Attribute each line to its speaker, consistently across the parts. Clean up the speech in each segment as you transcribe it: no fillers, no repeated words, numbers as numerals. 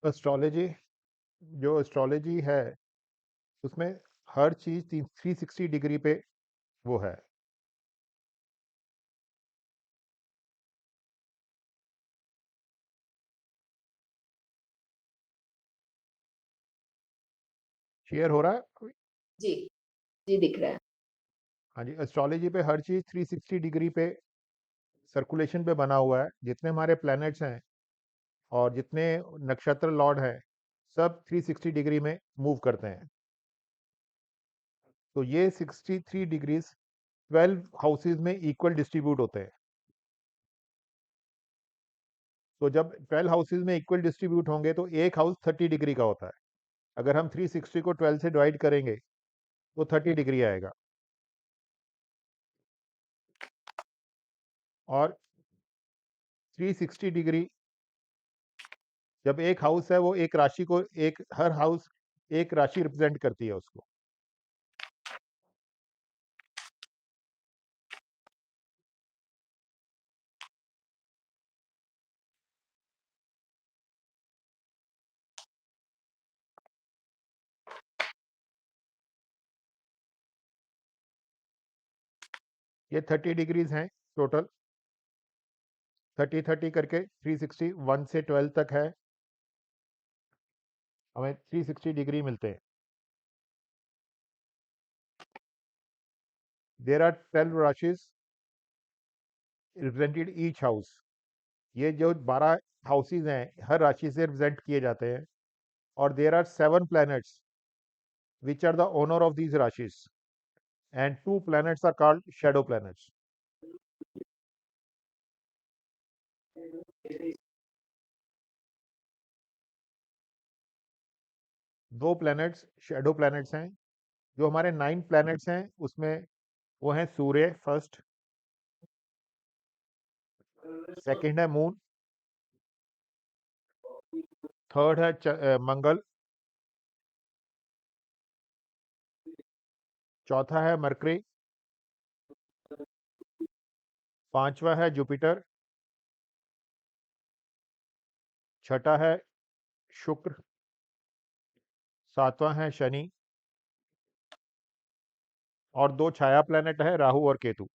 Speaker 1: Astrology जो astrology है उसमें हर चीज़ 360 डिग्री पे वो है। शेयर हो रहा है?
Speaker 2: जी, जी दिख रहा है।
Speaker 1: हाँ जी, एस्ट्रोलॉजी पे हर चीज़ 360 डिग्री पे सर्कुलेशन पे बना हुआ है। जितने हमारे प्लैनेट्स हैं और जितने नक्षत्र लॉर्ड हैं, सब 360 डिग्री में मूव करते हैं। तो ये 63 डिग्रीज 12 हाउसेज में इक्वल डिस्ट्रीब्यूट होते हैं। तो जब 12 हाउसेज में इक्वल डिस्ट्रीब्यूट होंगे तो एक हाउस 30 डिग्री का होता है। अगर हम 360 को 12 से डिवाइड करेंगे तो 30 डिग्री आएगा। और 360 डिग्री, जब एक हाउस है वो एक राशि को, एक हर हाउस एक राशि रिप्रेजेंट करती है उसको। ये 30 डिग्रीज हैं टोटल। 30 करके 360, 1 से 12 तक है, हमें 360 डिग्री मिलते हैं। देर आर 12 राशिज रिप्रेजेंटेड ईच हाउस। ये जो 12 हाउसेज हैं हर राशि से रिप्रेजेंट किए जाते हैं। और there are 7 planets which are the owner of these राशिज, and 2 planets are called shadow planets. 2 planets shadow planets हैं। जो हमारे 9 प्लैनेट्स हैं उसमें वो हैं सूर्य फर्स्ट, सेकंड है मून, थर्ड है मंगल, चौथा है मरकरी, पांचवा है जुपिटर, छठा है शुक्र, सातवां है शनि, और 2 छाया प्लैनेट है राहु और केतु।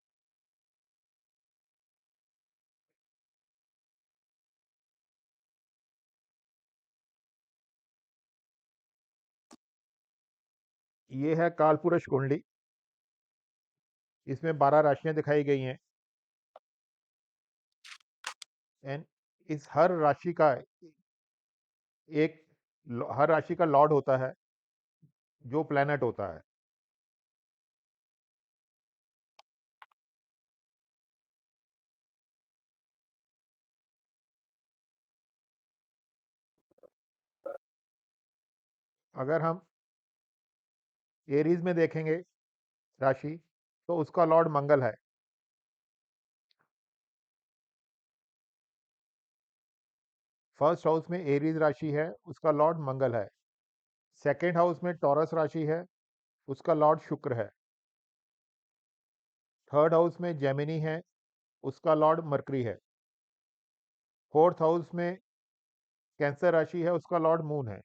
Speaker 1: ये है कालपुरुष कुंडली। इसमें 12 राशियां दिखाई गई हैं। एंड इस हर राशि का एक हर राशि का लॉर्ड होता है जो प्लैनेट होता है। अगर हम एरीज में देखेंगे राशि, तो उसका लॉर्ड मंगल है। फर्स्ट हाउस में एरीज राशि है, उसका लॉर्ड मंगल है। सेकेंड हाउस में टॉरस राशि है, उसका लॉर्ड शुक्र है। थर्ड हाउस में जेमिनी है, उसका लॉर्ड मरकरी है। फोर्थ हाउस में कैंसर राशि है, उसका लॉर्ड मून है।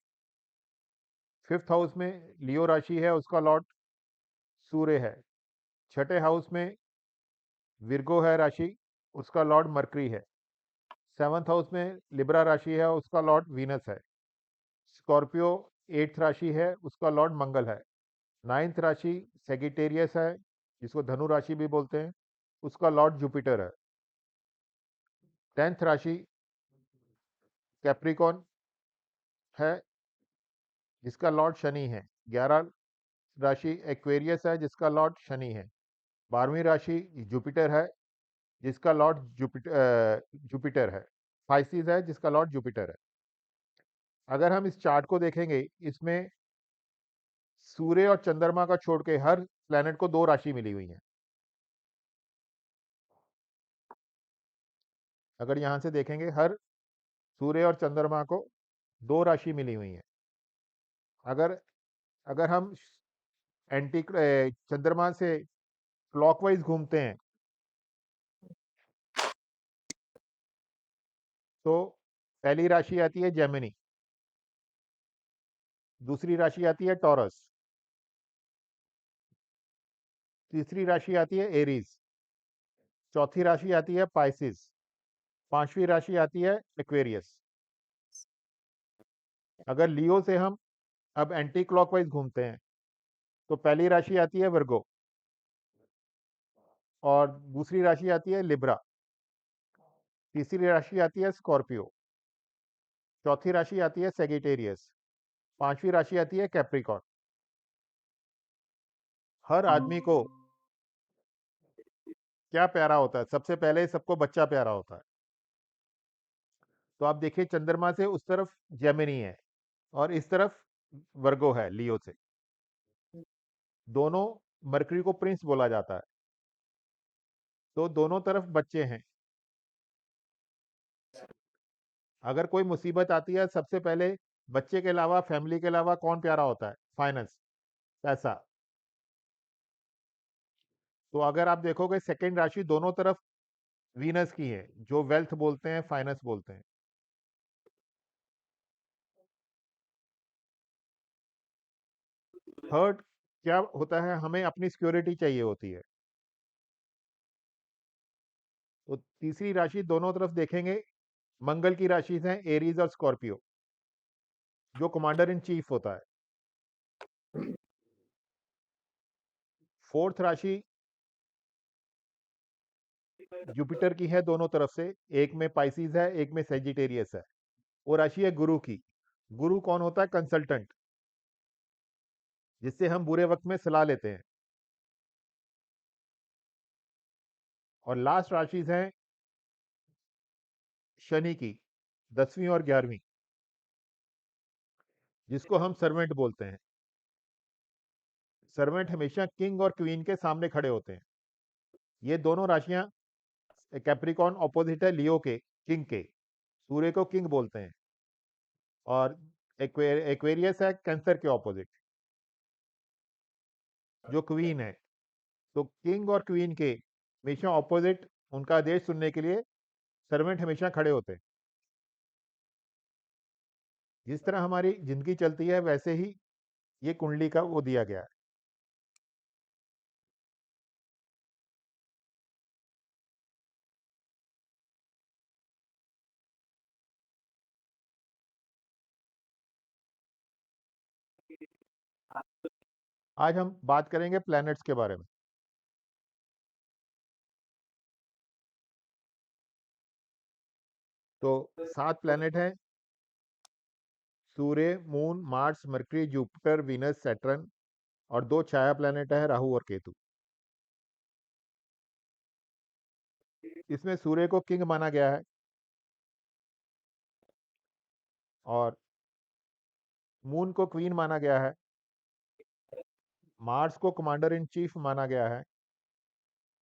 Speaker 1: फिफ्थ हाउस में लियो राशि है, उसका लॉर्ड सूर्य है। छठे हाउस में विर्गो है राशि, उसका लॉर्ड मरकरी है। सेवंथ हाउस में लिब्रा राशि है, उसका लॉर्ड वीनस है। स्कॉर्पियो एट्थ राशि है, उसका लॉर्ड मंगल है। नाइन्थ राशि सेगिटेरियस है, जिसको धनु राशि भी बोलते हैं, उसका लॉर्ड जुपिटर है। 10th राशि कैप्रिकॉन है, जिसका लॉर्ड शनि है। 11 राशि एक्वेरियस है, जिसका लॉर्ड शनि है। 12वीं राशि जुपिटर है, जिसका लॉर्ड जुपिटर है। पाइसिस है, जिसका लॉर्ड जुपिटर है। अगर हम इस चार्ट को देखेंगे, इसमें सूर्य और चंद्रमा का छोड़ के हर प्लैनेट को 2 राशि मिली हुई है। अगर यहाँ से देखेंगे, हर सूर्य और चंद्रमा को 2 राशि मिली हुई है। अगर अगर हम एंटी चंद्रमा से क्लॉकवाइज घूमते हैं तो पहली राशि आती है जेमिनी, दूसरी राशि आती है टॉरस, तीसरी राशि आती है एरीज, चौथी राशि आती है पाइसिस, पांचवी राशि आती है एक्वेरियस। अगर लियो से हम अब एंटी क्लॉकवाइज घूमते हैं तो पहली राशि आती है वर्गो और दूसरी राशि आती है लिब्रा, तीसरी राशि आती है स्कॉर्पियो, चौथी राशि आती है सेगिटेरियस, पांचवी राशि आती है कैप्रिकॉर्न। हर आदमी को क्या प्यारा होता है? सबसे पहले सबको बच्चा प्यारा होता है। तो आप देखिए चंद्रमा से उस तरफ जेमिनी है और इस तरफ वर्गो है लियो से। दोनों मरकरी को प्रिंस बोला जाता है, तो दोनों तरफ बच्चे हैं। अगर कोई मुसीबत आती है सबसे पहले बच्चे के अलावा, फैमिली के अलावा कौन प्यारा होता है? फाइनेंस, पैसा। तो अगर आप देखोगे सेकंड राशि दोनों तरफ वीनस की है, जो वेल्थ बोलते हैं, फाइनेंस बोलते हैं। थर्ड क्या होता है? हमें अपनी सिक्योरिटी चाहिए होती है। तो तीसरी राशि दोनों तरफ देखेंगे, मंगल की राशि हैं एरीज और स्कॉर्पियो, जो कमांडर इन चीफ होता है। फोर्थ राशि जुपिटर की है दोनों तरफ से, एक में पाइसिस है, एक में सेजिटेरियस है। वो राशि है गुरु की। गुरु कौन होता है? कंसल्टेंट, जिससे हम बुरे वक्त में सलाह लेते हैं। और लास्ट राशि हैं शनि की, 10वीं और 11वीं, जिसको हम सर्वेंट बोलते हैं। सर्वेंट हमेशा किंग और क्वीन के सामने खड़े होते हैं। ये दोनों राशियां, कैप्रिकॉर्न ऑपोजिट है लियो के, किंग के, सूर्य को किंग बोलते हैं। और एक्वेरियस है कैंसर के ऑपोजिट, जो क्वीन है। तो किंग और क्वीन के हमेशा ऑपोजिट, उनका आदेश सुनने के लिए सर्वेंट हमेशा खड़े होते हैं। जिस तरह हमारी जिंदगी चलती है वैसे ही ये कुंडली का वो दिया गया है। आज हम बात करेंगे प्लैनेट्स के बारे में। तो 7 प्लैनेट हैं: सूर्य, moon, Mars, Mercury, Jupiter, Venus, Saturn, और 2 छाया प्लैनेट है राहु और केतु। इसमें सूर्य को किंग माना गया है और मून को क्वीन माना गया है, मार्स को कमांडर इन चीफ माना गया है,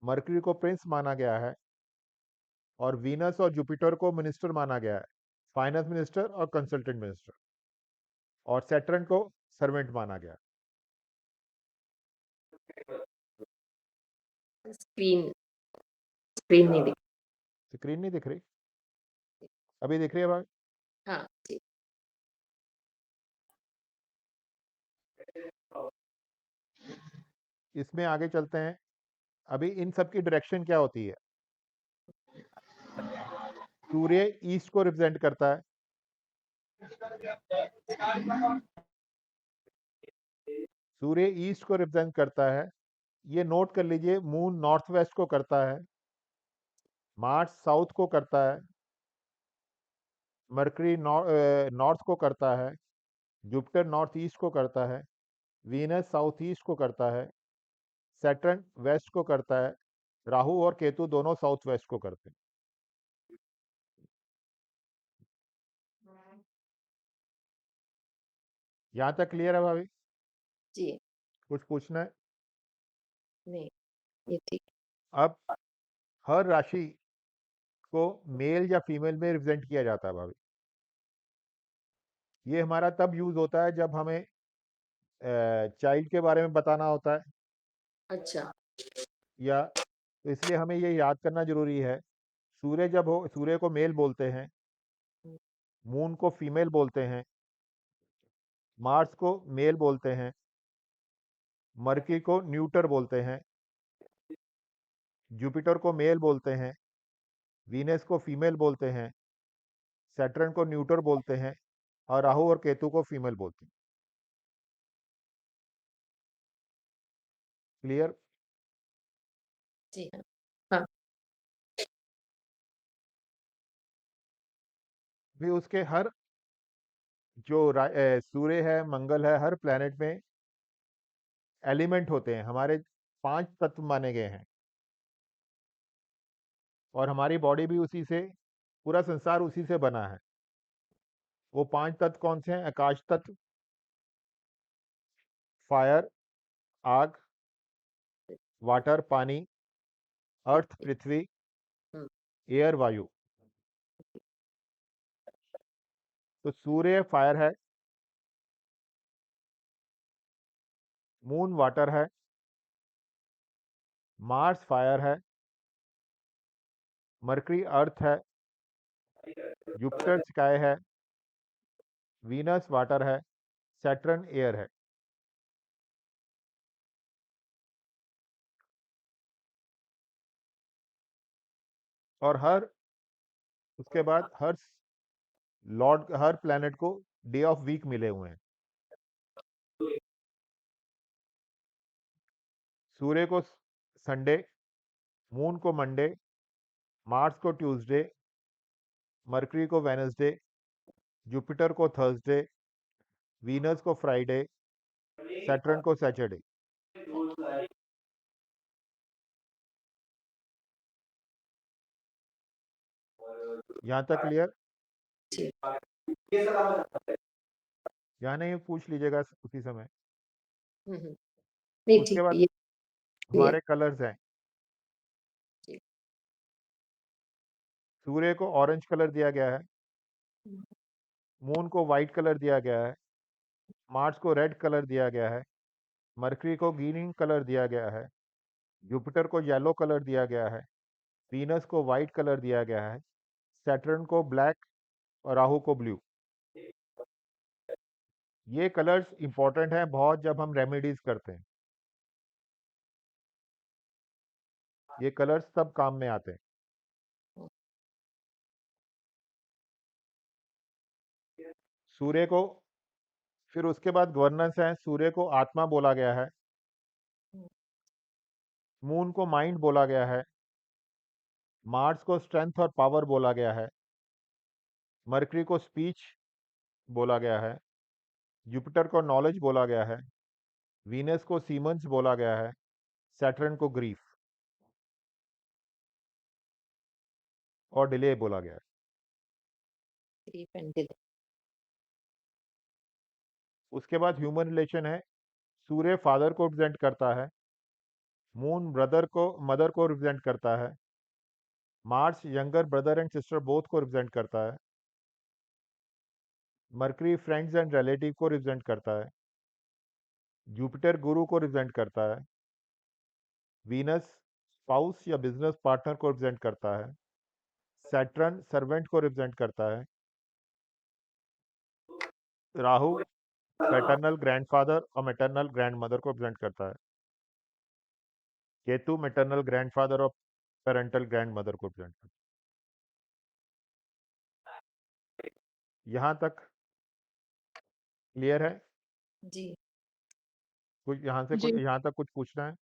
Speaker 1: मरकरी को प्रिंस माना गया है, और वीनस और जुपिटर को मिनिस्टर माना गया है, फाइनेंस मिनिस्टर और कंसल्टेंट मिनिस्टर, और सैटर्न को सर्वेंट माना गया।
Speaker 2: स्क्रीन स्क्रीन नहीं दिख।
Speaker 1: स्क्रीन नहीं दिख रही? अभी दिख रही है भाई?
Speaker 2: हाँ जी।
Speaker 1: इसमें आगे चलते हैं। अभी इन सब की डायरेक्शन क्या होती है? सूर्य ईस्ट को रिप्रेजेंट करता है, सूर्य ईस्ट को रिप्रेजेंट करता है। ये नोट कर लीजिए, मून नॉर्थ वेस्ट को करता है, मार्स साउथ को करता है, मरकरी नॉर्थ को करता है, जुपिटर नॉर्थ ईस्ट को करता है, वीनस साउथ ईस्ट को करता है, सैटर्न वेस्ट को करता है, राहु और केतु दोनों साउथ वेस्ट को करते हैं। यहाँ तक क्लियर है भाभी?
Speaker 2: जी।
Speaker 1: कुछ पूछना है?
Speaker 2: नहीं, ये ठीक।
Speaker 1: अब हर राशि को मेल या फीमेल में रिप्रेजेंट किया जाता है भाभी। ये हमारा तब यूज होता है जब हमें चाइल्ड के बारे में बताना होता है,
Speaker 2: अच्छा।
Speaker 1: या तो इसलिए हमें ये याद करना जरूरी है। सूर्य जब हो, सूर्य को मेल बोलते हैं, मून को फीमेल बोलते हैं, मार्स को मेल बोलते हैं, मरकरी को न्यूटर बोलते हैं, जुपिटर को मेल बोलते हैं, वीनस को फीमेल बोलते हैं, सैटर्न को न्यूटर बोलते हैं और राहु और केतु को फीमेल बोलते हैं। क्लियर?
Speaker 2: जी हाँ। हाँ।
Speaker 1: भी उसके हर जो सूर्य है, मंगल है, हर प्लेनेट में एलिमेंट होते हैं। हमारे 5 तत्व माने गए हैं और हमारी बॉडी भी उसी से, पूरा संसार उसी से बना है। वो 5 तत्व कौन से हैं? आकाश तत्व, फायर आग, वाटर पानी, अर्थ पृथ्वी,
Speaker 2: हुँ।
Speaker 1: एयर वायु। तो सूर्य फायर है, मून वाटर है, मार्स फायर है, मरकरी अर्थ है, जुपिटर स्काई है, वीनस वाटर है, सैटर्न एयर है। और उसके बाद हर प्लेनेट को डे ऑफ वीक मिले हुए हैं। सूर्य को संडे, मून को मंडे, मार्स को ट्यूसडे, मरकरी को वेनसडे, जुपिटर को थर्सडे, वीनस को फ्राइडे, सैटर्न को सैटरडे। यहाँ तक क्लियर?
Speaker 2: जी।
Speaker 1: यहाँ नहीं पूछ लीजिएगा उसी समय।
Speaker 2: हुँ, हुँ। नहीं
Speaker 1: उसके
Speaker 2: ठीक है,
Speaker 1: बाद
Speaker 2: ये क्लियर।
Speaker 1: हमारे कलर्स हैं।
Speaker 2: जी।
Speaker 1: सूर्य को ऑरेंज कलर दिया गया है,
Speaker 2: हुँ।
Speaker 1: मून को वाइट कलर दिया गया है, मार्स को रेड कलर दिया गया है, मरकरी को ग्रीन कलर दिया गया है, जुपिटर को येलो कलर दिया गया है, वीनस को वाइट कलर दिया गया है, सैटर्न को ब्लैक और राहु को ब्लू। ये कलर्स इंपॉर्टेंट हैं बहुत जब हम रेमेडीज करते हैं। ये कलर्स सब काम में आते हैं। सूर्य को, फिर उसके बाद गवर्नेंस है। सूर्य को आत्मा बोला गया है,
Speaker 2: हुँ।
Speaker 1: मून को माइंड बोला गया है, मार्स को स्ट्रेंथ और पावर बोला गया है, मरकरी को स्पीच बोला गया है, जुपिटर को नॉलेज बोला गया है, वीनस को सीमंस बोला गया है, सैटर्न को ग्रीफ और डिले बोला गया है।
Speaker 2: Grief and delay.
Speaker 1: उसके बाद ह्यूमन रिलेशन है। सूर्य फादर को रिप्रेजेंट करता है, मून मदर को रिप्रेजेंट करता है, Mars younger brother and sister both को रिप्रेजेंट करता है, मरकरी फ्रेंड्स एंड रिलेटिव को रिप्रेजेंट करता है, जुपिटर गुरु को रिप्रेजेंट करता है, वीनस स्पाउस या बिजनेस पार्टनर को रिप्रेजेंट करता है, सैटर्न सर्वेंट को रिप्रेजेंट करता है, राहु पैटर्नल ग्रैंडफादर और मैटरनल ग्रैंडमदर को रिप्रेजेंट करता है, केतु मैटरनल ग्रैंडफादर और पेरेंटल ग्रैंडमदर को रिप्रेजेंट करता है। यहाँ तक क्लियर है?
Speaker 2: जी।
Speaker 1: कुछ
Speaker 3: जी।
Speaker 1: यहाँ तक कुछ पूछना है?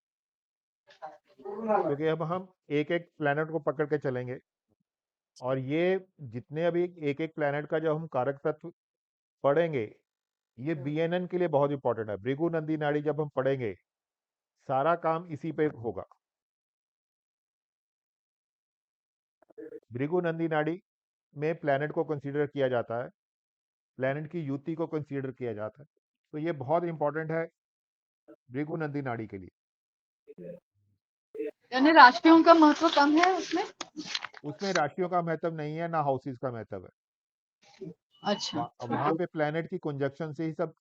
Speaker 1: क्योंकि अब हम एक एक प्लैनेट को पकड़ के चलेंगे और ये जितने अभी एक एक प्लैनेट का जब हम कारक तत्व पढ़ेंगे, ये
Speaker 2: हाँ।
Speaker 1: बीएनएन के लिए बहुत इंपॉर्टेंट है। भृगु नंदी नाड़ी जब हम पढ़ेंगे, सारा काम इसी पे होगा। भृगु नंदी नाड़ी में प्लैनेट को कंसीडर किया जाता है, प्लैनेट की युति को कंसीडर किया जाता है। तो ये बहुत इंपॉर्टेंट है भृगु नंदी नाड़ी के लिए।
Speaker 3: यानी राशियों का महत्व कम है उसमें?
Speaker 1: उसमें राशियों का महत्व नहीं है, ना हाउसेस का महत्व है।
Speaker 3: अच्छा, ठीक
Speaker 1: वहां
Speaker 3: है।
Speaker 1: पे प्लैनेट की कंजक्शन से ही सब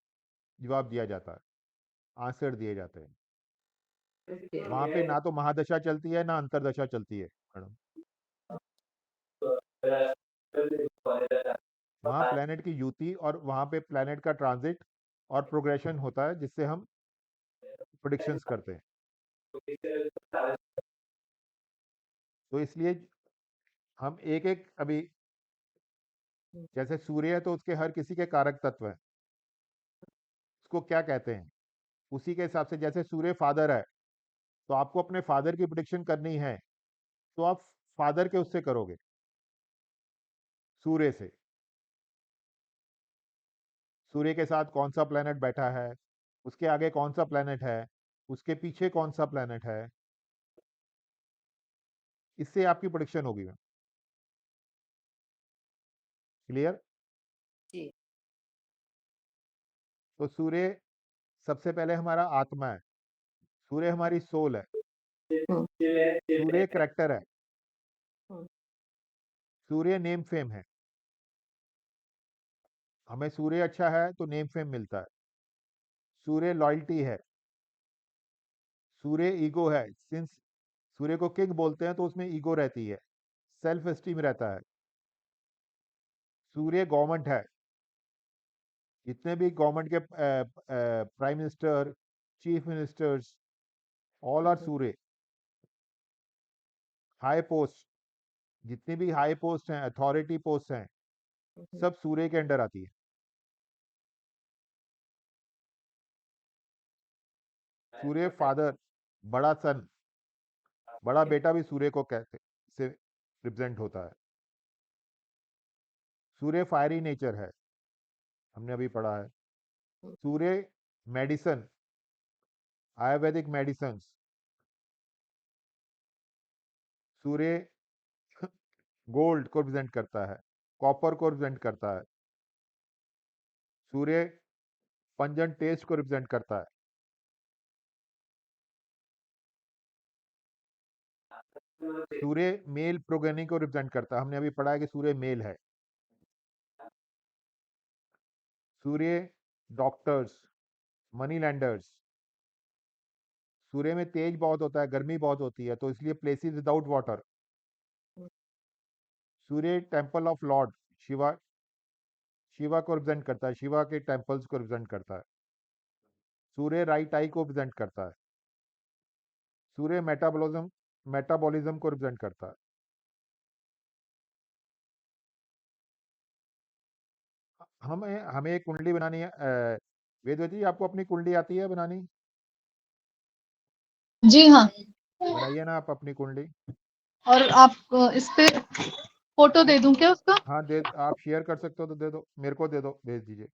Speaker 1: जवाब दिया जाता है, आंसर दिए जाते हैं।
Speaker 2: ओके।
Speaker 1: वहां पे ना तो महादशा चलती है ना अंतरदशा चलती है मैडम। वहाँ प्लैनेट की युति और वहाँ पे प्लैनेट का ट्रांजिट और प्रोग्रेशन होता है जिससे हम प्रेडिक्शंस करते हैं। तो इसलिए हम एक एक अभी, जैसे सूर्य है तो उसके हर किसी के कारक तत्व हैं, उसको क्या कहते हैं, उसी के हिसाब से जैसे सूर्य फादर है तो आपको अपने फादर की प्रेडिक्शन करनी है तो आप फादर के उससे करोगे, सूर्य से। सूर्य के साथ कौन सा प्लेनेट बैठा है, उसके आगे कौन सा प्लेनेट है, उसके पीछे कौन सा प्लेनेट है, इससे आपकी प्रेडिक्शन होगी। क्लियर?
Speaker 2: जी।
Speaker 1: तो सूर्य सबसे पहले हमारा आत्मा है, सूर्य हमारी सोल है,
Speaker 2: हम्म,
Speaker 1: सूर्य करेक्टर है,
Speaker 2: हम्म,
Speaker 1: सूर्य नेम फेम है। हमें सूर्य अच्छा है तो नेम फेम मिलता है। सूर्य लॉयल्टी है, सूर्य ईगो है, सिंस सूर्य को किंग बोलते हैं तो उसमें ईगो रहती है, सेल्फ एस्टीम रहता है। सूर्य गवर्नमेंट है, जितने भी गवर्नमेंट के prime minister, chief ministers, all are Surya. High post, जितनी भी हाई पोस्ट हैं, अथॉरिटी पोस्ट हैं, सब सूर्य के अंडर आती है। सूर्य फादर, बड़ा सन, बड़ा बेटा भी सूर्य को कहते से रिप्रेजेंट होता है। सूर्य फायरी नेचर है, हमने अभी पढ़ा है। सूर्य मेडिसन, आयुर्वेदिक मेडिसिन। सूर्य गोल्ड को रिप्रेजेंट करता है, कॉपर को रिप्रेजेंट करता है। सूर्य पंजन टेस्ट को रिप्रेजेंट करता है। सूर्य मेल प्रोगेनी को रिप्रेजेंट करता है, हमने अभी पढ़ा है कि सूर्य मेल है। सूर्य डॉक्टर्स, मनी लैंडर्स। सूर्य में तेज बहुत होता है, गर्मी बहुत होती है, तो इसलिए places without water. Surya temple of Lord Shiva, Shiva को रिप्रेजेंट करता है, शिवा के टेम्पल्स को रिप्रेजेंट करता है। सूर्य राइट आई को रिप्रेजेंट करता है। सूर्य मेटाबॉलिज्म को रिप्रेजेंट करता है। हमें हमें एक कुंडली बनानी है। वेदवती जी, आपको अपनी कुंडली आती है बनानी?
Speaker 3: जी हाँ।
Speaker 1: बनाइए ना आप अपनी कुंडली।
Speaker 3: और आप इस पे फोटो दे दूं क्या उसका?
Speaker 1: हाँ, दे, आप शेयर कर सकते हो तो दे दो, मेरे को दे दो, भेज दीजिए।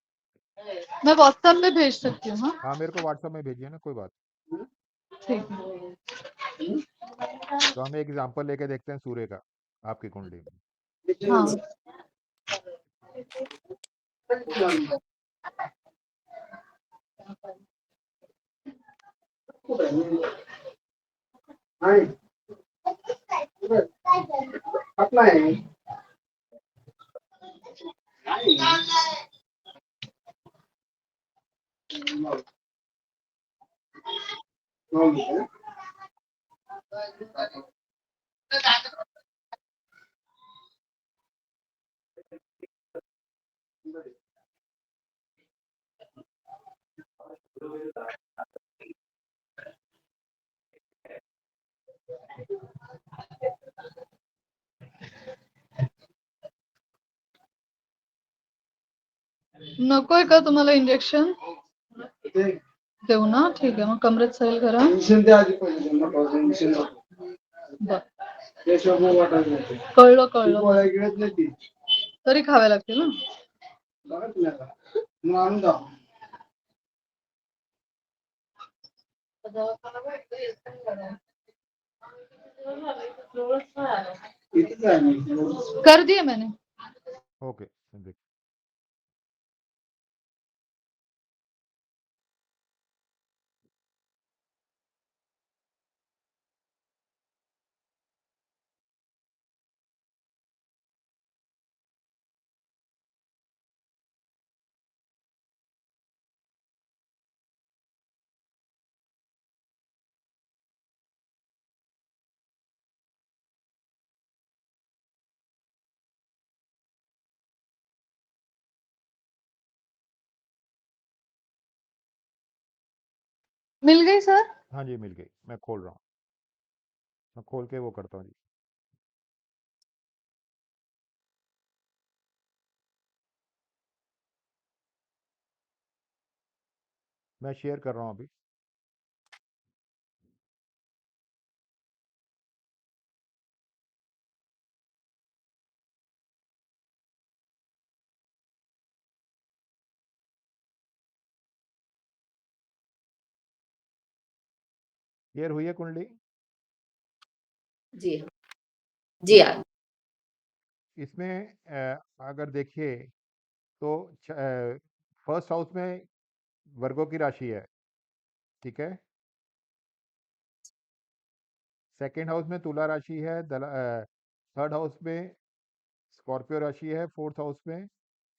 Speaker 3: मैं व्हाट्सएप पे भेज सकती हूँ। हाँ
Speaker 1: हाँ, मेरे को व्हाट्सएप में भेजिए ना, कोई बात।
Speaker 3: ठीक है।
Speaker 1: तो हम एक एग्जांपल लेके देखते हैं सूर्य का आपकी कुंडली में।
Speaker 3: हाँ। नकोय का तुम्हाला इंजेक्शन? देऊ ना? ठीक आहे, मग कमरेत सैल करा. बरं. कळलं कळलं. तरी खावे लागतील ना. कर दिए मैंने.
Speaker 1: ओके।
Speaker 3: मिल गई सर?
Speaker 1: हाँ जी, मिल गई। मैं खोल रहा हूँ, मैं खोल के वो करता हूँ जी। मैं शेयर कर रहा हूँ अभी। शेयर हुई है कुंडली?
Speaker 2: जी हाँ, जी हाँ,
Speaker 1: इसमें अगर देखिए तो फर्स्ट हाउस में वर्गों की राशि है, ठीक है। सेकंड हाउस में तुला राशि है, थर्ड हाउस में स्कॉर्पियो राशि है, फोर्थ हाउस में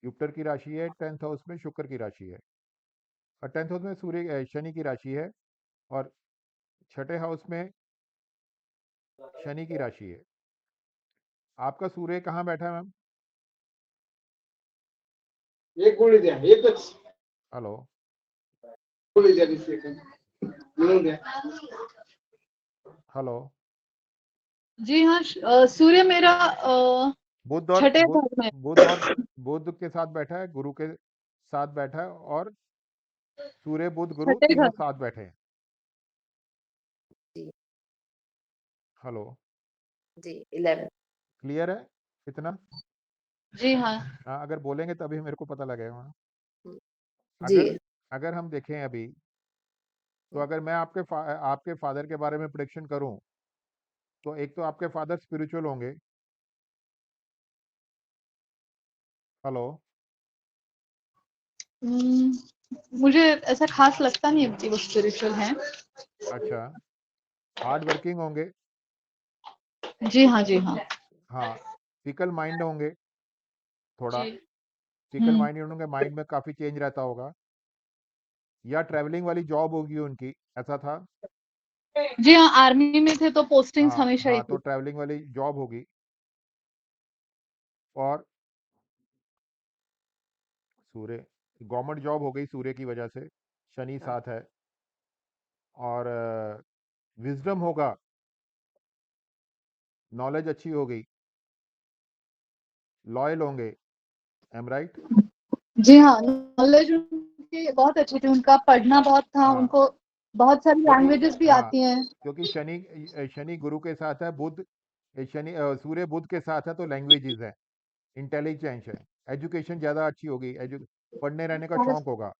Speaker 1: जुपिटर की राशि है, टेंथ हाउस में शुक्र की राशि है, और टेंथ हाउस में शनि की राशि है, और छठे हाउस में शनि की राशि है। आपका सूर्य कहाँ बैठा है मैम?
Speaker 4: एक गोळी द्या, एकच
Speaker 1: हेलो,
Speaker 4: गोळी द्या, दुसरी काही मिळून द्या.
Speaker 1: हेलो।
Speaker 3: जी हाँ, सूर्य मेरा
Speaker 1: बुध और
Speaker 3: छठे
Speaker 1: बुध
Speaker 3: घर में।
Speaker 1: बुध और बुध के साथ बैठा है, गुरु के साथ बैठा है, और सूर्य बुध गुरु
Speaker 3: छठे
Speaker 1: तीनों
Speaker 3: घर।
Speaker 1: साथ बैठे हैं।
Speaker 2: जी,
Speaker 1: हेलो,
Speaker 2: जी 11।
Speaker 1: क्लियर है इतना?
Speaker 3: जी हाँ।
Speaker 1: हाँ, अगर बोलेंगे तभी मेरे को पता लगेगा।
Speaker 2: जी,
Speaker 1: अगर अगर हम देखें अभी, तो अगर मैं आपके फादर के बारे में प्रेडिक्शन करूं, तो एक तो आपके फादर स्पिरिचुअल होंगे। हेलो,
Speaker 3: मुझे ऐसा खास लगता नहीं है कि वो स्पिरिचुअल हैं।
Speaker 1: अच्छा, हार्ड वर्किंग होंगे।
Speaker 3: जी हाँ, जी हाँ।
Speaker 1: हाँ, फिकल माइंड होंगे थोड़ा।
Speaker 3: जी।
Speaker 1: फिकल माइंड होंगे, माइंड में काफ़ी चेंज रहता होगा, या ट्रैवलिंग वाली जॉब होगी उनकी, ऐसा था।
Speaker 3: जी हाँ, आर्मी में थे तो पोस्टिंग्स
Speaker 1: हाँ
Speaker 3: हमेशा ही
Speaker 1: हाँ, तो
Speaker 3: थी।
Speaker 1: ट्रैवलिंग वाली जॉब होगी। और सूर्य, गवर्नमेंट जॉब हो गई सूर्य की वजह से, शनि
Speaker 2: हाँ,
Speaker 1: साथ है। और विजडम होगा, नॉलेज अच्छी हो गई, लॉयल होंगे। M right?
Speaker 3: जी हाँ, नॉलेज उनकी बहुत अच्छी थी, उनका पढ़ना बहुत था,
Speaker 1: हाँ,
Speaker 3: उनको बहुत सारी
Speaker 1: क्योंकि
Speaker 3: लैंग्वेजेस भी
Speaker 1: हाँ,
Speaker 3: आती हैं।
Speaker 1: क्योंकि शनि गुरु के साथ है, सूर्य बुध के साथ है, तो लैंग्वेजेस है, इंटेलिजेंस है, एजुकेशन ज़्यादा अच्छी होगी, पढ़ने रहने का शौक होगा,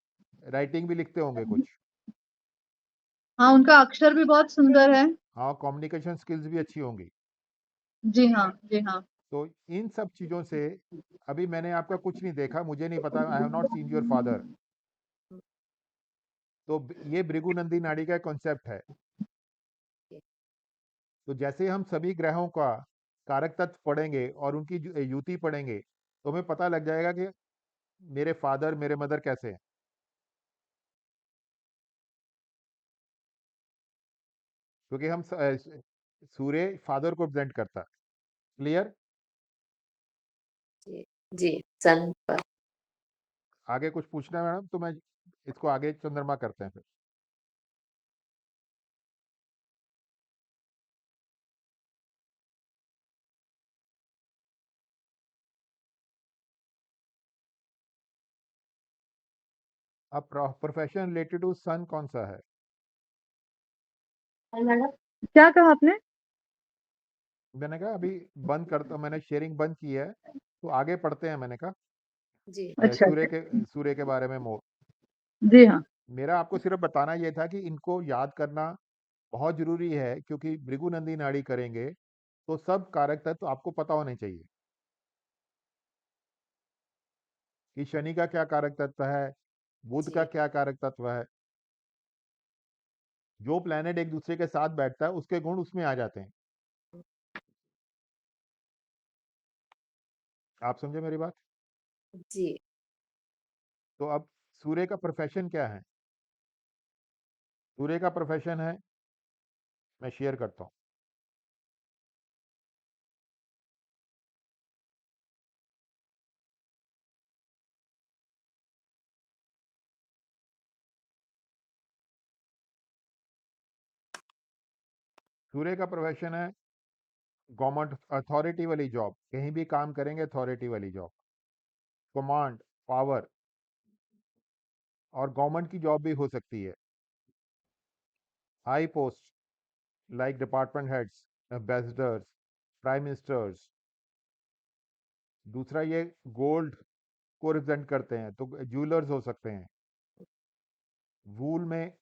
Speaker 1: राइटिंग भी लिखते होंगे कुछ।
Speaker 3: हाँ, उनका अक्षर भी बहुत सुंदर है।
Speaker 1: हाँ, कम्युनिकेशन स्किल्स भी अच्छी होंगी।
Speaker 3: जी हाँ, जी हाँ।
Speaker 1: तो इन सब चीज़ों से, अभी मैंने आपका कुछ नहीं देखा, मुझे नहीं पता, I have not seen your father. तो ये भृगुनंदी नाड़ी का कॉन्सेप्ट है। तो जैसे हम सभी ग्रहों का कारक तत्व पढ़ेंगे और उनकी युति पढ़ेंगे, तो हमें पता लग जाएगा कि मेरे फादर, मेरे मदर कैसे हैं। क्योंकि सूर्य फादर को रिप्रेजेंट करता है। क्लियर?
Speaker 2: जी, जी, सन पर।
Speaker 1: आगे कुछ पूछना है मैडम? तो मैं इसको आगे चंद्रमा करते हैं फिर। अब प्रोफेशन रिलेटेड टू सन कौन सा है?
Speaker 3: क्या कहा आपने?
Speaker 1: मैंने कहा अभी बंद करता, मैंने शेयरिंग बंद की है, तो आगे पढ़ते हैं। मैंने कहा
Speaker 2: जी,
Speaker 3: अच्छा, अच्छा।
Speaker 1: सूर्य के बारे में मोर।
Speaker 3: जी हाँ।
Speaker 1: मेरा आपको सिर्फ बताना ये था कि इनको याद करना बहुत जरूरी है, क्योंकि भृगुनंदी नाड़ी करेंगे तो सब कारक तत्व आपको पता होने चाहिए कि शनि का क्या कारक तत्व है, बुध का
Speaker 2: जी,
Speaker 1: क्या कारक तत्व है। जो प्लेनेट एक दूसरे के साथ बैठता है उसके गुण उसमें आ जाते हैं। आप समझे मेरी बात?
Speaker 2: जी।
Speaker 1: तो अब सूर्य का प्रोफेशन क्या है? सूर्य का प्रोफेशन है, मैं शेयर करता हूँ। सूर्य का प्रोफेशन है गवर्नमेंट अथॉरिटी वाली जॉब, कहीं भी काम करेंगे अथॉरिटी वाली जॉब, कमांड, पावर, और गवर्नमेंट की जॉब भी हो सकती है, high post like department heads, ambassadors, prime ministers. दूसरा ये गोल्ड को रिप्रेजेंट करते हैं तो ज्वेलर्स हो सकते हैं, वूल में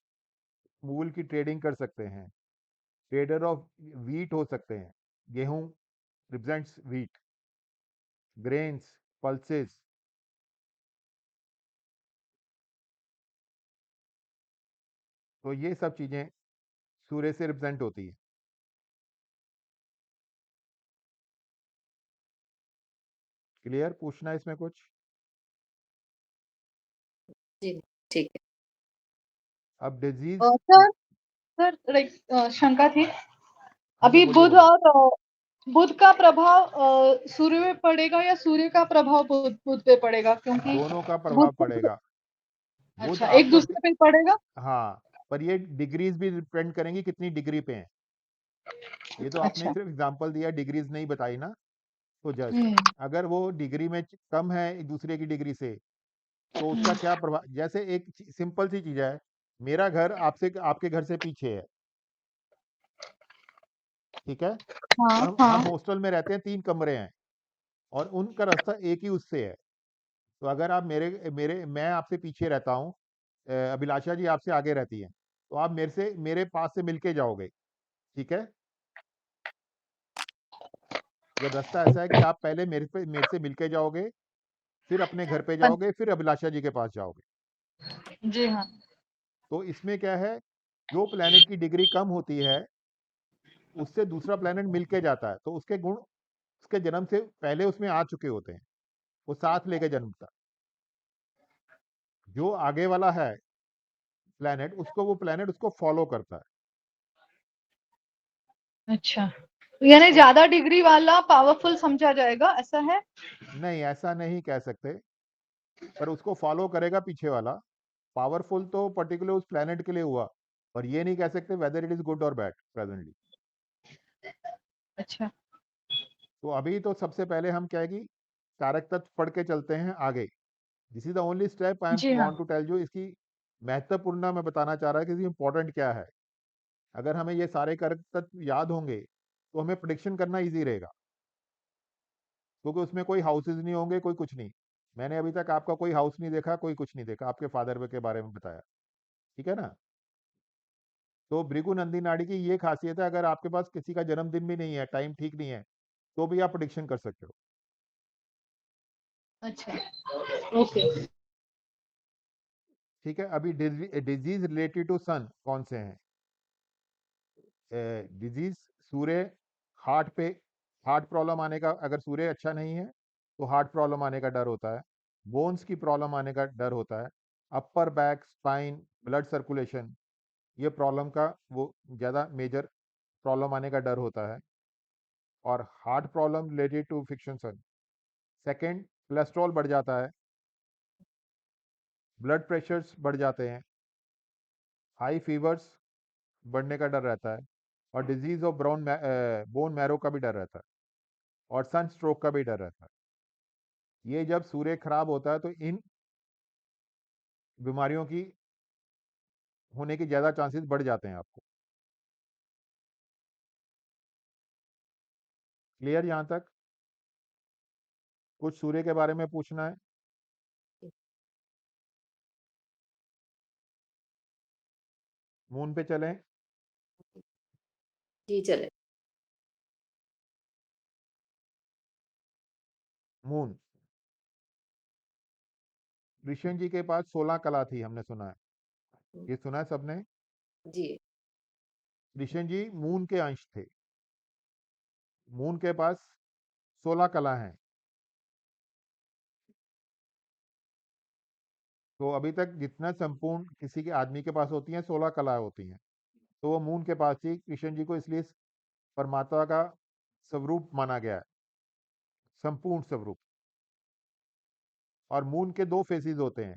Speaker 1: वूल की ट्रेडिंग कर सकते हैं, ट्रेडर ऑफ वीट हो सकते हैं, गेहूं रिप्रेजेंट्स वीट, ग्रेन्स, पल्सेस। तो ये सब चीजें सूर्य से रिप्रेजेंट होती है। क्लियर? पूछना है इसमें कुछ?
Speaker 2: जी, ठीक है।
Speaker 1: अब डिजीज
Speaker 3: सर सर एक शंका थी।
Speaker 1: हाँ जी,
Speaker 3: अभी
Speaker 1: बोलिए
Speaker 3: बुध
Speaker 1: बोलिए।
Speaker 3: और बुध का प्रभाव सूर्य पे पड़ेगा या सूर्य का प्रभाव बुध बुध पे पड़ेगा? क्योंकि
Speaker 1: दोनों का
Speaker 3: बुध
Speaker 1: प्रभाव पड़ेगा। बुध
Speaker 3: अच्छा, एक
Speaker 1: आपका
Speaker 3: दूसरे पे पड़ेगा।
Speaker 1: हाँ, पर ये डिग्रीज भी डिपेंड करेंगी कितनी डिग्री पे हैं। ये तो आपने
Speaker 3: अच्छा।
Speaker 1: सिर्फ एग्जांपल दिया, डिग्रीज नहीं बताई ना। तो जस्ट
Speaker 3: हम्म
Speaker 1: अगर वो डिग्री में कम है एक दूसरे की डिग्री से, तो उसका क्या प्रभाव, जैसे एक सिंपल सी चीज है, मेरा घर आपसे आपके घर से पीछे है, ठीक है,
Speaker 3: हाँ
Speaker 1: और हम
Speaker 3: हाँ।
Speaker 1: हॉस्टल में रहते हैं, 3 कमरे हैं, और उनका रास्ता एक ही उससे है। तो अगर आप मेरे मेरे मैं आपसे पीछे रहता हूँ, अभिलाषा जी आपसे आगे रहती हैं, तो आप मेरे पास से मिलके जाओगे, ठीक है। ये रास्ता ऐसा है कि आप पहले मेरे से मिलके जाओगे, फिर अपने घर पे
Speaker 3: पन-
Speaker 1: जाओगे, फिर अभिलाषा जी के पास जाओगे।
Speaker 3: जी हाँ।
Speaker 1: तो इसमें क्या है, जो प्लेनेट की डिग्री कम होती है उससे दूसरा प्लेनेट मिलके जाता है, तो उसके गुण उसके जन्म से पहले उसमें आ चुके होते हैं, वो साथ लेके जन्मता। जो आगे वाला है प्लेनेट, वो प्लेनेट उसको फॉलो करता है।
Speaker 3: अच्छा, यानी
Speaker 1: तो
Speaker 3: ज्यादा डिग्री वाला पावरफुल समझा जाएगा, ऐसा है?
Speaker 1: नहीं, ऐसा नहीं कह सकते, पर उसको फॉलो करेगा पीछे वाला। पावरफुल तो पर्टिकुलर उस प्लेनेट के लिए हुआ, और ये नहीं कह सकते वेदर इट इज गुड और बैड प्रेजेंटली।
Speaker 3: अच्छा।
Speaker 1: तो अभी तो सबसे पहले हम क्या है कि कारक तत्व पढ़ के चलते हैं आगे। This is the only step I
Speaker 3: जी हाँ।
Speaker 1: Want to tell you. इसकी महत्वपूर्ण मैं बताना चाह रहा कि इंपॉर्टेंट क्या है। अगर हमें ये सारे कारक तत्व याद होंगे तो हमें प्रिडिक्शन करना इजी रहेगा, क्योंकि उसमें कोई हाउसेज नहीं होंगे, कोई कुछ नहीं। मैंने अभी तक आपका कोई हाउस नहीं देखा, कोई कुछ नहीं देखा, आपके फादर के बारे में बताया, ठीक है ना। तो भृगु नंदी नाड़ी की ये खासियत है, अगर आपके पास किसी का जन्मदिन भी नहीं है, टाइम ठीक नहीं है, तो भी आप प्रिडिक्शन कर सकते हो।
Speaker 3: अच्छा। ओके।
Speaker 1: ठीक है। अभी डिजीज रिलेटेड टू सन कौन से हैं? डिजीज सूर्य, हार्ट पे, हार्ट प्रॉब्लम आने का, अगर सूर्य अच्छा नहीं है तो हार्ट प्रॉब्लम आने का डर होता है, बोन्स की प्रॉब्लम आने का डर होता है, upper back, spine, blood circulation, ये प्रॉब्लम का वो ज़्यादा मेजर प्रॉब्लम आने का डर होता है। और heart problem related to fiction sun. Second, cholesterol बढ़ जाता है, ब्लड प्रेशर्स बढ़ जाते हैं, हाई फीवर्स बढ़ने का डर रहता है, और डिजीज ऑफ बोन मैरो का भी डर रहता है, और सन स्ट्रोक का भी डर रहता है। ये जब सूर्य खराब होता है तो इन बीमारियों की होने के ज़्यादा चांसेस बढ़ जाते हैं आपको। क्लियर यहाँ तक? कुछ सूर्य के बारे में पूछना है? मून पे चलें।
Speaker 2: जी, चले।
Speaker 1: मून, कृष्ण जी के पास 16 कला थी, हमने सुना है, ये सुना है सबने।
Speaker 2: जी।
Speaker 1: कृष्ण जी मून के अंश थे, मून के पास 16 कला हैं। तो अभी तक जितना संपूर्ण किसी के आदमी के पास होती हैं, 16 कला होती हैं, तो वो मून के पास थी। कृष्ण जी को इसलिए परमात्मा का स्वरूप माना गया है, संपूर्ण स्वरूप। और मून के 2 फेसेस होते हैं,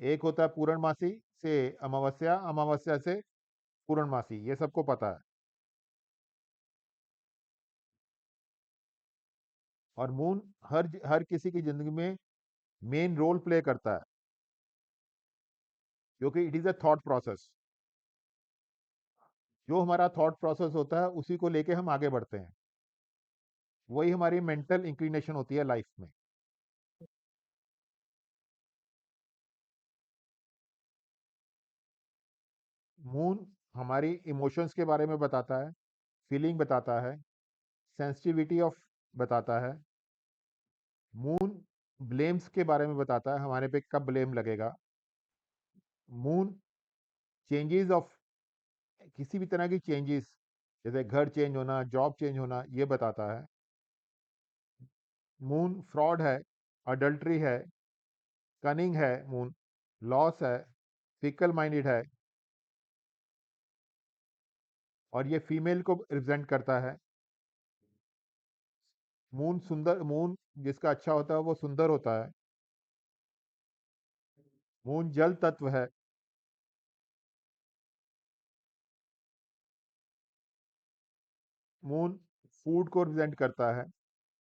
Speaker 1: एक होता है पूर्णमासी से अमावस्या, अमावस्या से पूर्णमासी, ये सबको पता है। और मून हर किसी की जिंदगी में मेन रोल प्ले करता है, क्योंकि it is a thought process. जो हमारा थॉट प्रोसेस होता है उसी को लेके हम आगे बढ़ते हैं, वही हमारी मेंटल इंक्लिनेशन होती है लाइफ में। मून हमारी इमोशंस के बारे में बताता है, फीलिंग बताता है, सेंसिटिविटी ऑफ बताता है। मून ब्लेम्स के बारे में बताता है, हमारे पे कब ब्लेम लगेगा। मून चेंजेस ऑफ किसी भी तरह की चेंजेस, जैसे घर चेंज होना, जॉब चेंज होना, ये बताता है। मून फ्रॉड है, अडल्ट्री है, कनिंग है, मून लॉस है, फिकल माइंडेड है, और ये फीमेल को रिप्रेजेंट करता है। मून जिसका अच्छा होता है वो सुंदर होता है। मून जल तत्व है। मून फूड को रिप्रेजेंट करता है।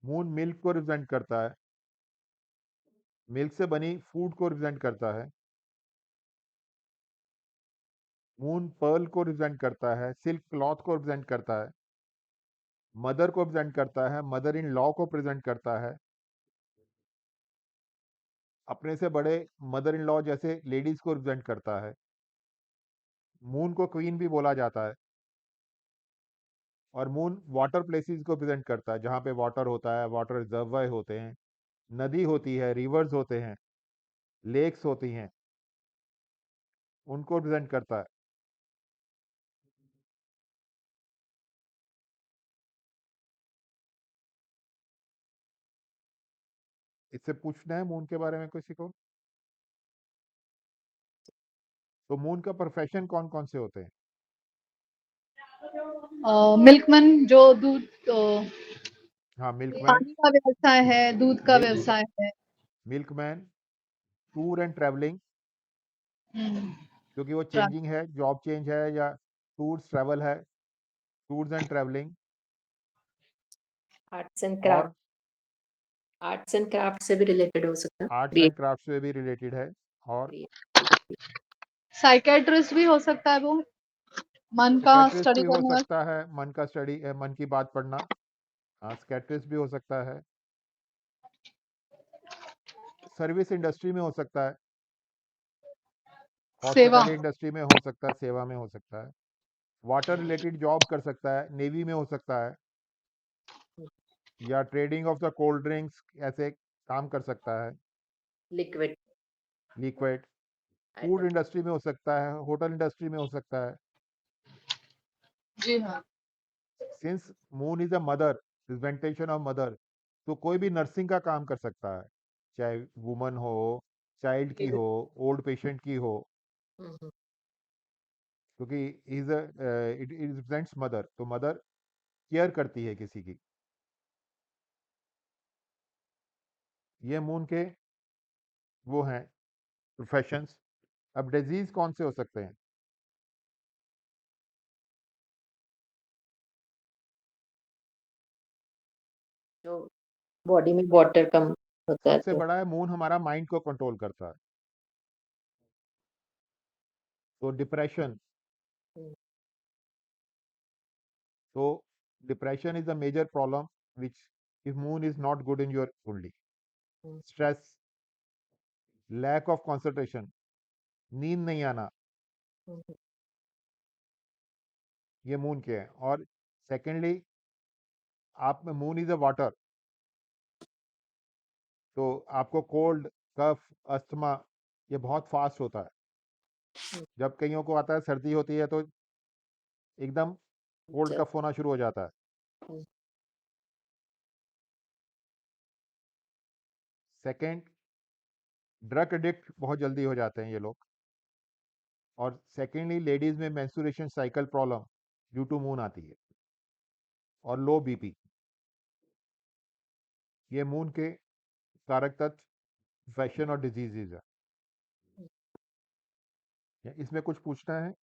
Speaker 1: मून मिल्क को रिप्रेजेंट करता है, मिल्क से बनी फूड को रिप्रेजेंट करता है। मून पर्ल को रिप्रेजेंट करता है, सिल्क क्लॉथ को रिप्रेजेंट करता है, मदर को रिप्रेजेंट करता है, मदर इन लॉ को प्रेजेंट करता है। अपने से बड़े मदर इन लॉ जैसे लेडीज को रिप्रेजेंट करता है। मून को क्वीन भी बोला जाता है। और मून वाटर प्लेसेस को प्रेजेंट करता है, जहाँ पे वाटर होता है, वाटर रिजर्वायर होते हैं, नदी होती है, रिवर्स होते हैं, लेक्स होती हैं, उनको प्रेजेंट करता है। इससे पूछना है मून के बारे में किसी को? तो मून का प्रोफेशन कौन कौन से होते हैं?
Speaker 3: मिल्कमैन जो दूध
Speaker 1: हाँ, मिल्कमैन,
Speaker 3: पानी का व्यवसाय है, दूध का व्यवसाय है।
Speaker 1: मिल्कमैन, टूर एंड ट्रैवलिंग,
Speaker 3: हम्म,
Speaker 1: क्योंकि वो
Speaker 3: ट्रा-
Speaker 1: चेंजिंग है, जॉब चेंज है, या टूर्स ट्रैवल है, tours and travelling.
Speaker 2: Arts and
Speaker 1: और
Speaker 2: क्राफ्ट, आर्ट्स एंड क्राफ्ट से भी रिलेटेड हो सकता है।
Speaker 1: आर्ट्स एंड क्राफ्ट से भी रिलेटेड है। और
Speaker 3: साइकेट्रिस्ट भी हो सकता है वो, मन का
Speaker 1: साइकेट्रिस्ट
Speaker 3: स्टडी
Speaker 1: भी हो
Speaker 3: करने वाला।
Speaker 1: सकता है, मन का स्टडी, मन की बात पढ़ना। हाँ, साइकेट्रिस्ट भी हो सकता है। सर्विस इंडस्ट्री में हो सकता है,
Speaker 3: सेवा।
Speaker 1: हॉस्पिटल इंडस्ट्री में हो सकता है, सेवा में हो सकता है, वाटर रिलेटेड जॉब कर सकता है, नेवी में हो सकता है, या trading of the cold drinks ऐसे काम कर सकता है।
Speaker 2: Liquid
Speaker 1: liquid food
Speaker 2: item.
Speaker 1: Industry में हो सकता है, होटल इंडस्ट्री में हो सकता है।
Speaker 3: जी हाँ।
Speaker 1: Since moon is a mother, representation of mother, तो कोई भी नर्सिंग का काम कर सकता है, चाहे वुमन हो, चाइल्ड की हो, ओल्ड पेशेंट की हो, क्योंकि इज इट रिप्रेजेंट्स मदर, तो मदर केयर करती है किसी की। ये मून के वो हैं प्रोफेशंस। अब डिजीज कौन से हो सकते हैं?
Speaker 2: जो बॉडी में वाटर कम होता है
Speaker 1: सबसे
Speaker 2: तो
Speaker 1: बड़ा है, मून हमारा माइंड को कंट्रोल करता है। तो depression,
Speaker 2: hmm,
Speaker 1: so depression is a major problem which if moon is not good in your kundi.
Speaker 2: Hmm,
Speaker 1: Stress, lack of concentration, नींद नहीं आना,
Speaker 2: हम्म,
Speaker 1: ये मून के हैं। और सेकेंडली, आप में मून इज अ वाटर, तो आपको कोल्ड, कफ, अस्थमा, ये बहुत फास्ट होता है। जब कईयों को आता है, सर्दी होती है तो एकदम कोल्ड
Speaker 2: जब
Speaker 1: कफ होना शुरू हो जाता है।
Speaker 2: हम्म,
Speaker 1: सेकेंड, ड्रग एडिक्ट बहुत जल्दी हो जाते हैं ये लोग। और सेकेंडली, लेडीज में menstruation cycle problem due to moon आती है। और लो बीपी, ये मून के कारक तत्व फैशन और डिजीजेज है। इसमें कुछ पूछना है?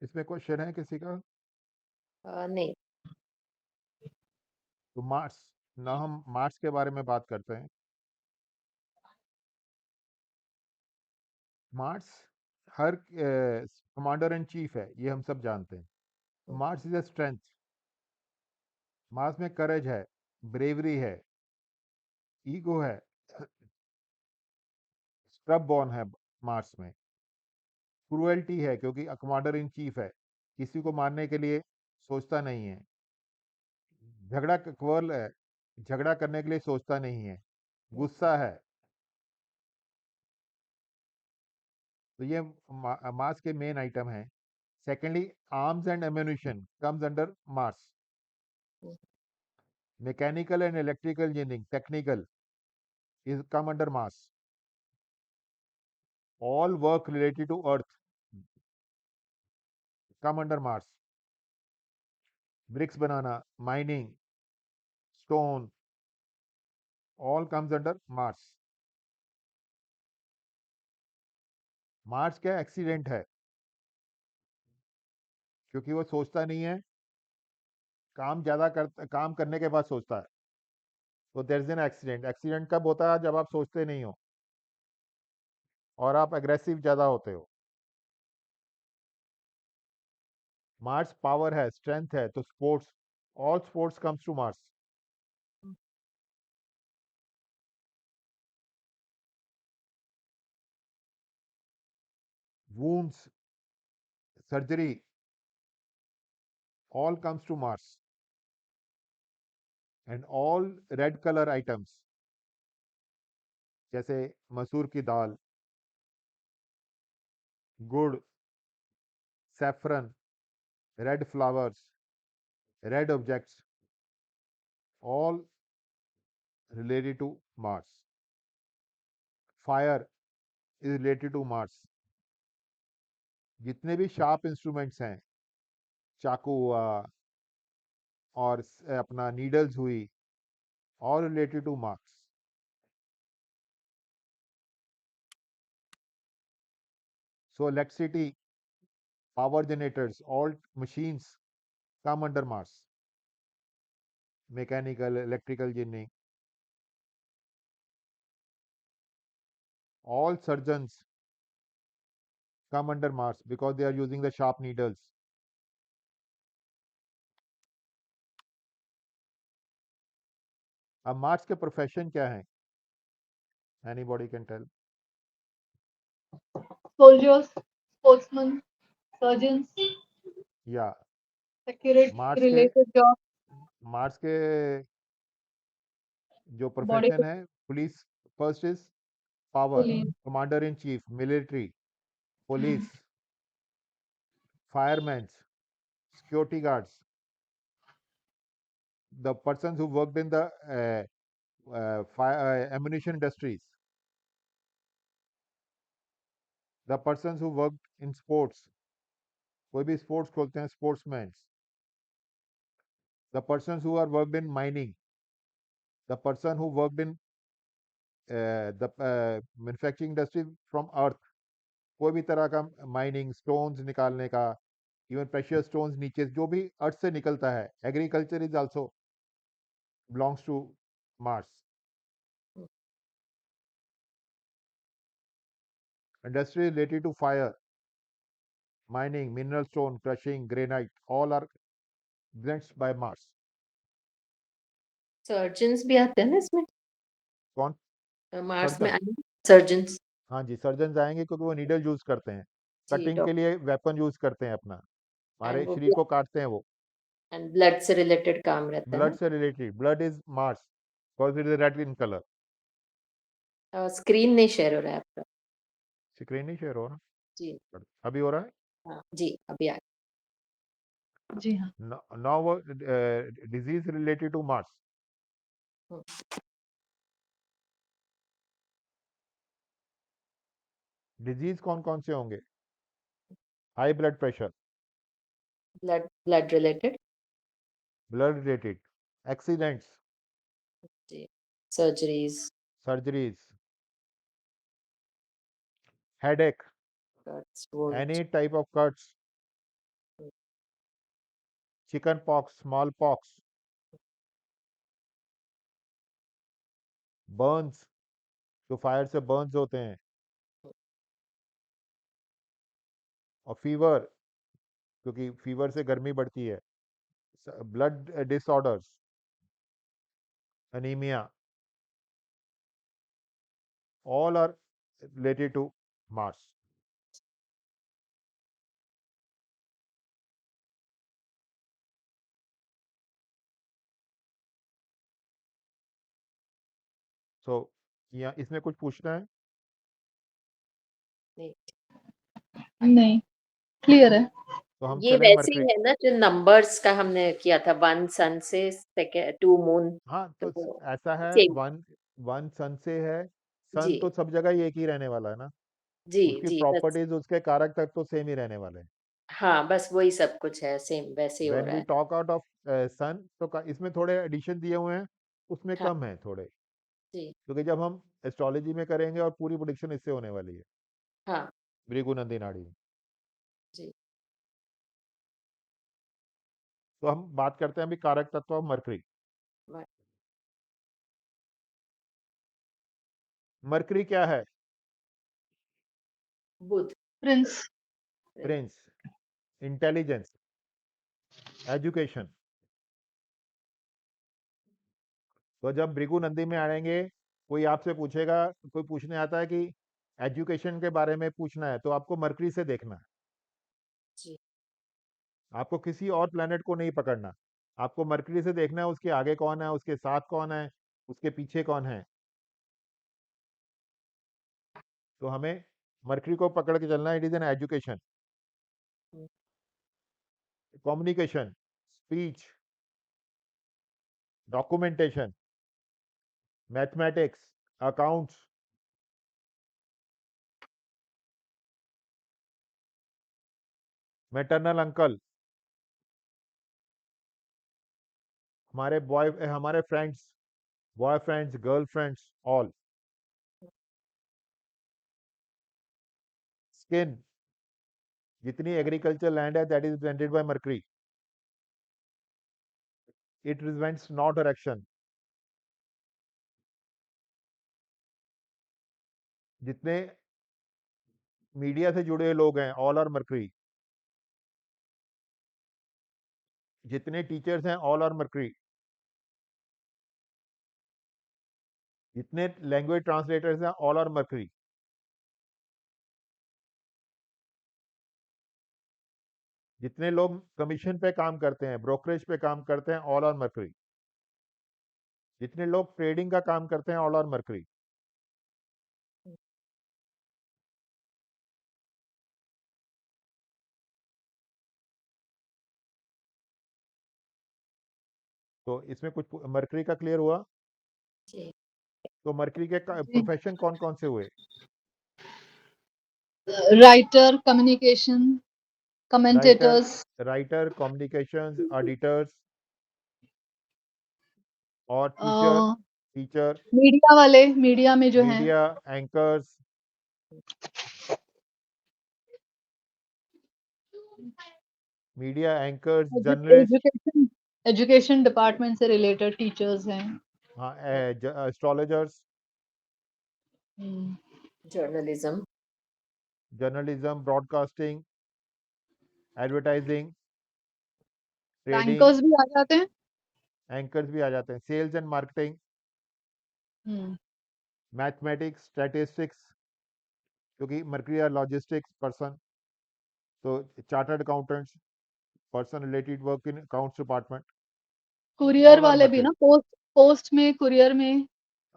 Speaker 1: इसमें क्वेश्चन है किसी का?
Speaker 2: नहीं।
Speaker 1: तो मार्स, ना हम मार्स के बारे में बात करते हैं। Mars her commander in chief है, ये हम सब जानते हैं। Mars is a strength. Mars में करेज है, ब्रेवरी है, ईगो है, स्क्रब बॉर्न है मार्स में। क्रूएल्टी है क्योंकि कमांडर इन चीफ है, किसी को मारने के लिए सोचता नहीं है। झगड़ा क्वर्ल है, झगड़ा करने के लिए सोचता नहीं है। गुस्सा है। तो ये मार्स के मेन आइटम है। Secondly, arms and ammunition comes under Mars. Mechanical and electrical engineering, technical, is come under Mars. All work related to Earth come under Mars. Bricks banana, mining, stone, all comes under Mars. Mars क्या accident है क्योंकि वो सोचता नहीं है, काम करने के बाद सोचता है। तो there is an accident. Accident कब होता है? जब आप सोचते नहीं हो और आप एग्रेसिव ज्यादा होते हो। मार्स पावर है, स्ट्रेंथ है, तो sports, all sports comes to Mars. wounds, surgery, all comes to Mars. And all red color items जैसे मसूर की दाल, गुड़, saffron, red flowers, red objects, all related to Mars. Fire is related to Mars. जितने भी sharp instruments हैं, चाकू हुआ और अपना नीडल्स हुई, all related to Mars. So electricity, power generators, all machines come under Mars. Mechanical, electrical engineering. All surgeons come under Mars because they are using the sharp needles. अब Mars के profession क्या है? Anybody can tell?
Speaker 3: soldiers, sportsmen, surgeons,
Speaker 1: या
Speaker 3: security
Speaker 1: Mars के
Speaker 3: related job,
Speaker 1: Mars के जो
Speaker 3: body
Speaker 1: profession है, police first is power,
Speaker 3: police.
Speaker 1: Commander in chief, military, police, firemen, security guards, the persons who worked in the ammunition industries, the persons who worked in sports, कोई भी sports खोलते हैं, sportsman, the persons who are worked in mining, the person who worked in the manufacturing industry from earth, कोई भी तरह का mining, stones निकालने का, इवन प्रेशियस स्टोन्स नीचे जो भी अर्थ से निकलता है, agriculture is also belongs to Mars. Industry related to fire, mining, mineral stone, crushing, granite, all are blessed by Mars.
Speaker 2: Surgeons भी आते हैं ना इसमें,
Speaker 1: कौन?
Speaker 2: मार्स में
Speaker 1: सर्जन?
Speaker 2: आएंगे सर्जन्स।
Speaker 1: हाँ जी, सर्जन आएंगे क्योंकि वो नीडल यूज करते हैं,
Speaker 2: जी
Speaker 1: कटिंग के
Speaker 2: डॉक्टर,
Speaker 1: लिए वेपन यूज करते हैं अपना, हमारे
Speaker 2: एंड वो
Speaker 1: शरीर को काटते हैं वो।
Speaker 2: एंड ब्लड से रिलेटेड काम रहता है
Speaker 1: ब्लड
Speaker 2: ना।
Speaker 1: से related, blood is Mars because it is red in colour.
Speaker 2: Screen नहीं शेयर हो रहा है आपका?
Speaker 1: स्क्रीन नहीं शेयर हो रहा?
Speaker 2: जी
Speaker 1: अभी हो रहा है?
Speaker 2: हाँ जी, अभी आ
Speaker 3: जी हाँ।
Speaker 1: नाउ वो disease related to Mars. Disease कौन कौन से होंगे? High blood pressure,
Speaker 2: blood related,
Speaker 1: blood related, accidents,
Speaker 2: जी, surgeries,
Speaker 1: surgeries, headache,
Speaker 2: cuts, wounds,
Speaker 1: any type of cuts, chicken pox, small pox, burns, जो फायर से बर्न्स होते हैं, और फीवर, क्योंकि फीवर से गर्मी बढ़ती है, blood disorders, anemia, all are related to Mars. So या इसमें कुछ पूछना है?
Speaker 3: नहीं, क्लियर है।
Speaker 1: तो हम
Speaker 2: ये
Speaker 1: चले
Speaker 2: वैसे ही
Speaker 1: मरकरी।
Speaker 2: है ना जो नंबर्स का हमने किया था, 1 सन से, सेकंड 2 मून,
Speaker 1: हाँ, तो
Speaker 2: तो
Speaker 1: ऐसा है,
Speaker 2: सेम।
Speaker 1: वन सन से है। सन
Speaker 2: जी
Speaker 1: तो सब जगह ही एक ही रहने वाला है ना,
Speaker 2: जी
Speaker 1: उसकी
Speaker 2: जी, बस
Speaker 1: प्रॉपर्टीज, उसके कारक तत्व तो सेम ही रहने वाले हैं।
Speaker 2: हाँ, बस वही सब कुछ है, सेम वैसे ही हो
Speaker 1: व्हेन
Speaker 2: रहा
Speaker 1: वी
Speaker 2: है।
Speaker 1: टॉक आउट ऑफ सन, तो इसमें थोड़े एडिशन दिए हुए हैं, उसमें
Speaker 2: हाँ
Speaker 1: कम है थोड़े,
Speaker 2: जी,
Speaker 1: क्योंकि जब हम एस्ट्रोलॉजी में करेंगे और पूरी प्रोडिक्शन इससे होने वाली है,
Speaker 2: हाँ
Speaker 1: भृगु नंदी नाड़ी।
Speaker 2: जी।
Speaker 1: तो हम बात करते हैं अभी कारक तत्व मरकरी।
Speaker 2: वा-
Speaker 1: मरकरी क्या है?
Speaker 2: बुध।
Speaker 3: प्रिंस।
Speaker 1: Prince, intelligence, education. तो जब भृगु नंदी में आएंगे, कोई आपसे पूछेगा, कोई पूछने आता है कि एजुकेशन के बारे में पूछना है, तो आपको मरकरी से देखना है,
Speaker 2: जी
Speaker 1: आपको किसी और प्लेनेट को नहीं पकड़ना, आपको मरकरी से देखना है, उसके आगे कौन है, उसके साथ कौन है, उसके पीछे कौन है। तो हमें मरकरी को पकड़ के चलना है। It is an education, communication, speech, documentation, mathematics, accounts, maternal uncle, हमारे friends, boyfriends, girlfriends, all. Skin, जितनी एग्रीकल्चर लैंड है, that is represented by Mercury. It represents not direction. जितने मीडिया से जुड़े लोग हैं, ऑल आर मरकरी। जितने teachers हैं, ऑल आर मरकरी। जितने लैंग्वेज ट्रांसलेटर्स हैं, ऑल आर मरकरी। जितने लोग कमीशन पे काम करते हैं, ब्रोकरेज पे काम करते हैं, ऑल आर मरकरी। जितने लोग ट्रेडिंग का काम करते हैं, ऑल आर मरकरी। तो इसमें कुछ मरकरी का क्लियर हुआ?
Speaker 2: जी।
Speaker 1: तो मरकरी के
Speaker 3: जी।
Speaker 1: प्रोफेशन कौन कौन से हुए?
Speaker 3: Writer, communication, commentators,
Speaker 1: writer, communications, editors, और टीचर,
Speaker 3: मीडिया वाले, मीडिया में जो हैं,
Speaker 1: media anchors, media anchors, journalist,
Speaker 3: education, education department से रिलेटेड टीचर्स हैं।
Speaker 1: हाँ, astrologers,
Speaker 2: journalism.
Speaker 1: Journalism, broadcasting, advertising, trading,
Speaker 3: bankers भी आ जाते हैं।
Speaker 1: एंकर्स भी आ जाते हैं, sales and marketing, mathematics, statistics, क्योंकि मरकरी आर लॉजिस्टिक्स पर्सन, तो chartered accountants, person related work in accounts department,
Speaker 3: courier
Speaker 1: all are
Speaker 3: वाले भी
Speaker 1: मरकरी।
Speaker 3: ना, पोस्ट में, कुरियर में।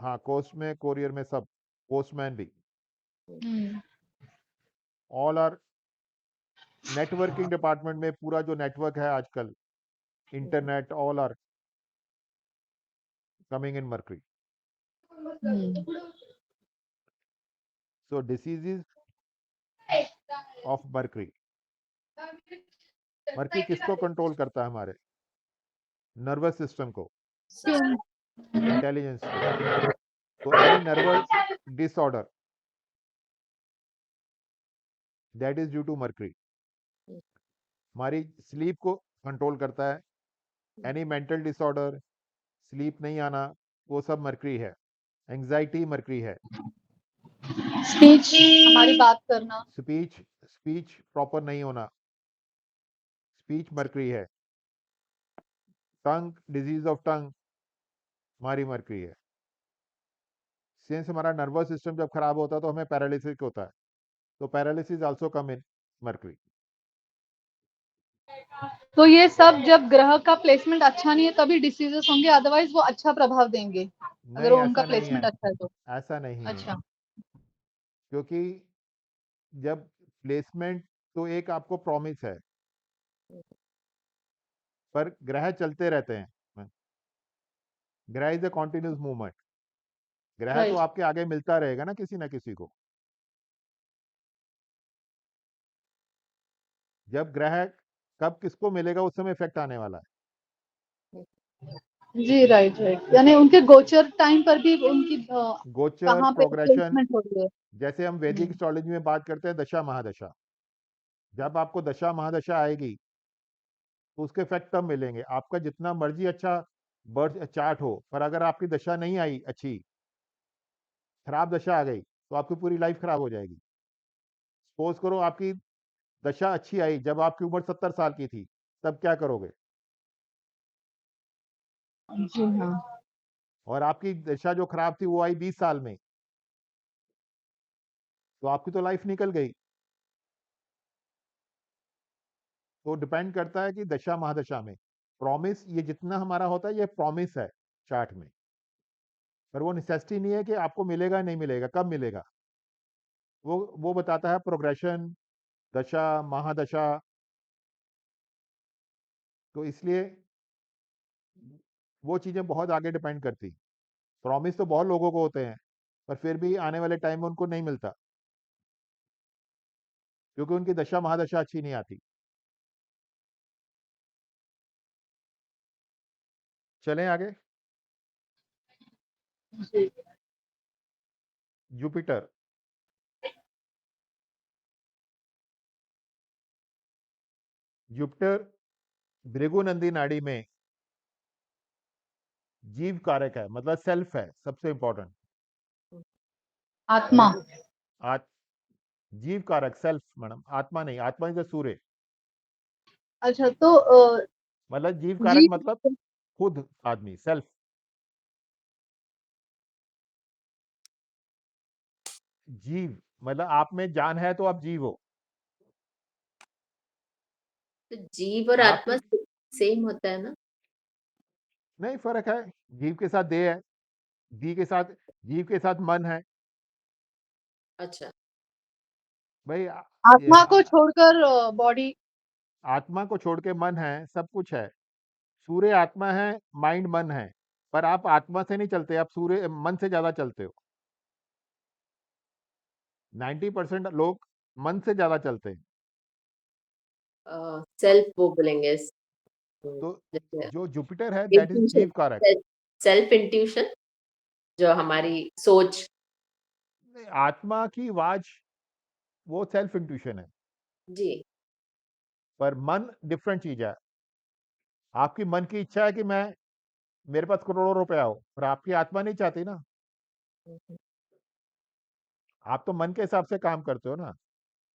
Speaker 1: हाँ, कोस्ट में, कोरियर में, सब, पोस्टमैन भी, ऑल आर। नेटवर्किंग डिपार्टमेंट में पूरा जो नेटवर्क है आजकल, internet, all are coming in Mercury. So diseases of Mercury. Mercury किसको कंट्रोल करता है? हमारे नर्वस सिस्टम को, इंटेलिजेंस को। तो any nervous disorder, that is due to Mercury. हमारी स्लीप को कंट्रोल करता है। एनी मेंटल डिसऑर्डर, स्लीप नहीं आना, वो सब मरकरी है। एंजाइटी मरकरी है।
Speaker 3: स्पीच, हमारी बात करना,
Speaker 1: स्पीच प्रॉपर नहीं होना, स्पीच मरकरी है। टंग, डिजीज ऑफ टंग, हमारी मरकरी है। सिंस हमारा नर्वस सिस्टम जब खराब होता है तो हमें पैरालिसिस होता है, तो पैरालिसिस आल्सो कम इन मरकरी।
Speaker 3: तो ये सब जब ग्रह का प्लेसमेंट अच्छा नहीं है तभी डिसीजेस होंगे, अदरवाइज वो अच्छा प्रभाव देंगे अगर
Speaker 1: नहीं,
Speaker 3: उनका
Speaker 1: ऐसा नहीं
Speaker 3: प्लेसमेंट
Speaker 1: है,
Speaker 3: अच्छा है तो।
Speaker 1: ऐसा नहीं है।
Speaker 3: अच्छा।
Speaker 1: क्योंकि जब प्लेसमेंट तो एक आपको प्रॉमिस है, पर ग्रह चलते रहते हैं। ग्रह इज ए कॉन्टिन्यूस मूवमेंट। ग्रह तो
Speaker 3: राइट।
Speaker 1: आपके आगे मिलता रहेगा ना किसी ना किसी को। जब ग्रह कब किसको मिलेगा उस समय इफेक्ट आने वाला है।
Speaker 3: जी राइट राइट, यानी उनके गोचर टाइम पर भी उनकी
Speaker 1: गोचर,
Speaker 3: कहाँ पे
Speaker 1: प्रोग्रेशन,
Speaker 3: प्लेसमेंट हो रही है।
Speaker 1: जैसे हम वैदिक एस्ट्रोलॉजी में बात करते हैं दशा महादशा। जब आपको दशा महादशा आएगी तो उसके इफेक्ट तब मिलेंगे। आपका जितना मर्जी अच्छा बर्थ चार्ट हो, पर अगर आपकी दशा नहीं आई अच्छी, खराब दशा आ गई, तो आपकी पूरी लाइफ खराब हो जाएगी। सपोज करो आपकी दशा अच्छी आई जब आपकी उम्र 70 साल की थी, तब क्या करोगे?
Speaker 3: जी हाँ।
Speaker 1: और आपकी दशा जो खराब थी वो आई 20 साल में, तो आपकी तो लाइफ निकल गई। तो डिपेंड करता है कि दशा महादशा में प्रॉमिस, ये जितना हमारा होता है ये प्रॉमिस है चार्ट में, पर वो नेसेसिटी नहीं है कि आपको मिलेगा नहीं मिलेगा, कब मिलेगा वो बताता है प्रोग्रेशन, दशा महादशा। तो इसलिए वो चीज़ें बहुत आगे डिपेंड करती। प्रॉमिस तो बहुत लोगों को होते हैं, पर फिर भी आने वाले टाइम में उनको नहीं मिलता, क्योंकि उनकी दशा महादशा अच्छी नहीं आती। चलें आगे।
Speaker 3: जी।
Speaker 1: जुपिटर, जुपिटर भृगुनंदी नाड़ी में जीव कारक है, मतलब सेल्फ है सबसे इंपॉर्टेंट।
Speaker 3: आत्मा।
Speaker 1: जीव कारक सेल्फ मैडम, आत्मा नहीं, आत्मा इज सूर्य।
Speaker 3: अच्छा तो
Speaker 1: मतलब जीव कारक
Speaker 3: जीव,
Speaker 1: मतलब खुद आदमी, सेल्फ। जीव मतलब आप में जान है तो आप जीव हो।
Speaker 2: तो जीव और
Speaker 1: आपकी
Speaker 2: आत्मा सेम होता है ना?
Speaker 1: नहीं, फर्क है। जीव के साथ देह है, जीव के साथ मन है।
Speaker 2: अच्छा।
Speaker 1: भाई ये
Speaker 3: आत्मा को छोड़कर बॉडी।
Speaker 1: आत्मा को छोड़ के मन है, सब कुछ है। सूर्य आत्मा है, माइंड मन है, पर आप आत्मा से नहीं चलते, आप सूर्य मन से ज्यादा चलते हो। 90% लोग मन से ज्यादा चलते हैं।
Speaker 2: सेल्फ वो बोलेंगे
Speaker 1: तो
Speaker 2: जैसे
Speaker 1: जो जुपिटर है दैट इज
Speaker 2: इंट्यूशन,
Speaker 1: जीव कारक।
Speaker 2: सेल्फ इंट्यूशन, जो हमारी सोच।
Speaker 1: आत्मा की आवाज वो सेल्फ इंट्यूशन है,
Speaker 2: जी।
Speaker 1: पर मन डिफरेंट चीज है। आपकी मन की इच्छा है कि मैं, मेरे पास करोड़ों रुपया हो, पर आपकी आत्मा नहीं चाहती ना। आप तो मन के हिसाब से काम करते हो ना,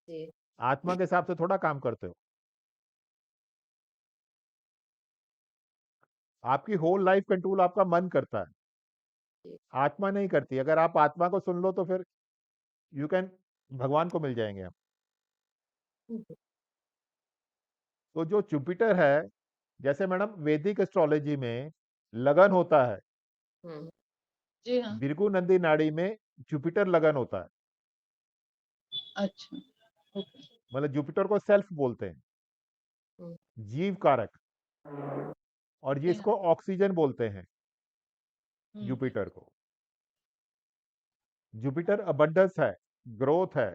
Speaker 2: जी।
Speaker 1: आत्मा के हिसाब से थोड़ा काम करते हो। आपकी होल लाइफ कंट्रोल आपका मन करता है, आत्मा नहीं करती। अगर आप आत्मा को सुन लो तो फिर यू कैन भगवान को मिल जाएंगे आप। तो जो जुपिटर है, जैसे मैडम वैदिक एस्ट्रोलॉजी में लगन होता है,
Speaker 2: हम्म।
Speaker 3: जी हाँ।
Speaker 1: भृगु नंदी नाड़ी में जुपिटर लगन होता है।
Speaker 3: अच्छा। ओके।
Speaker 1: मतलब जुपिटर को सेल्फ बोलते हैं,
Speaker 2: हम्म।
Speaker 1: जीव कारक, और
Speaker 3: जी हाँ।
Speaker 1: जिसको ऑक्सीजन बोलते हैं
Speaker 3: हम्म।
Speaker 1: जुपिटर को। जुपिटर अबंडेंस है, ग्रोथ है,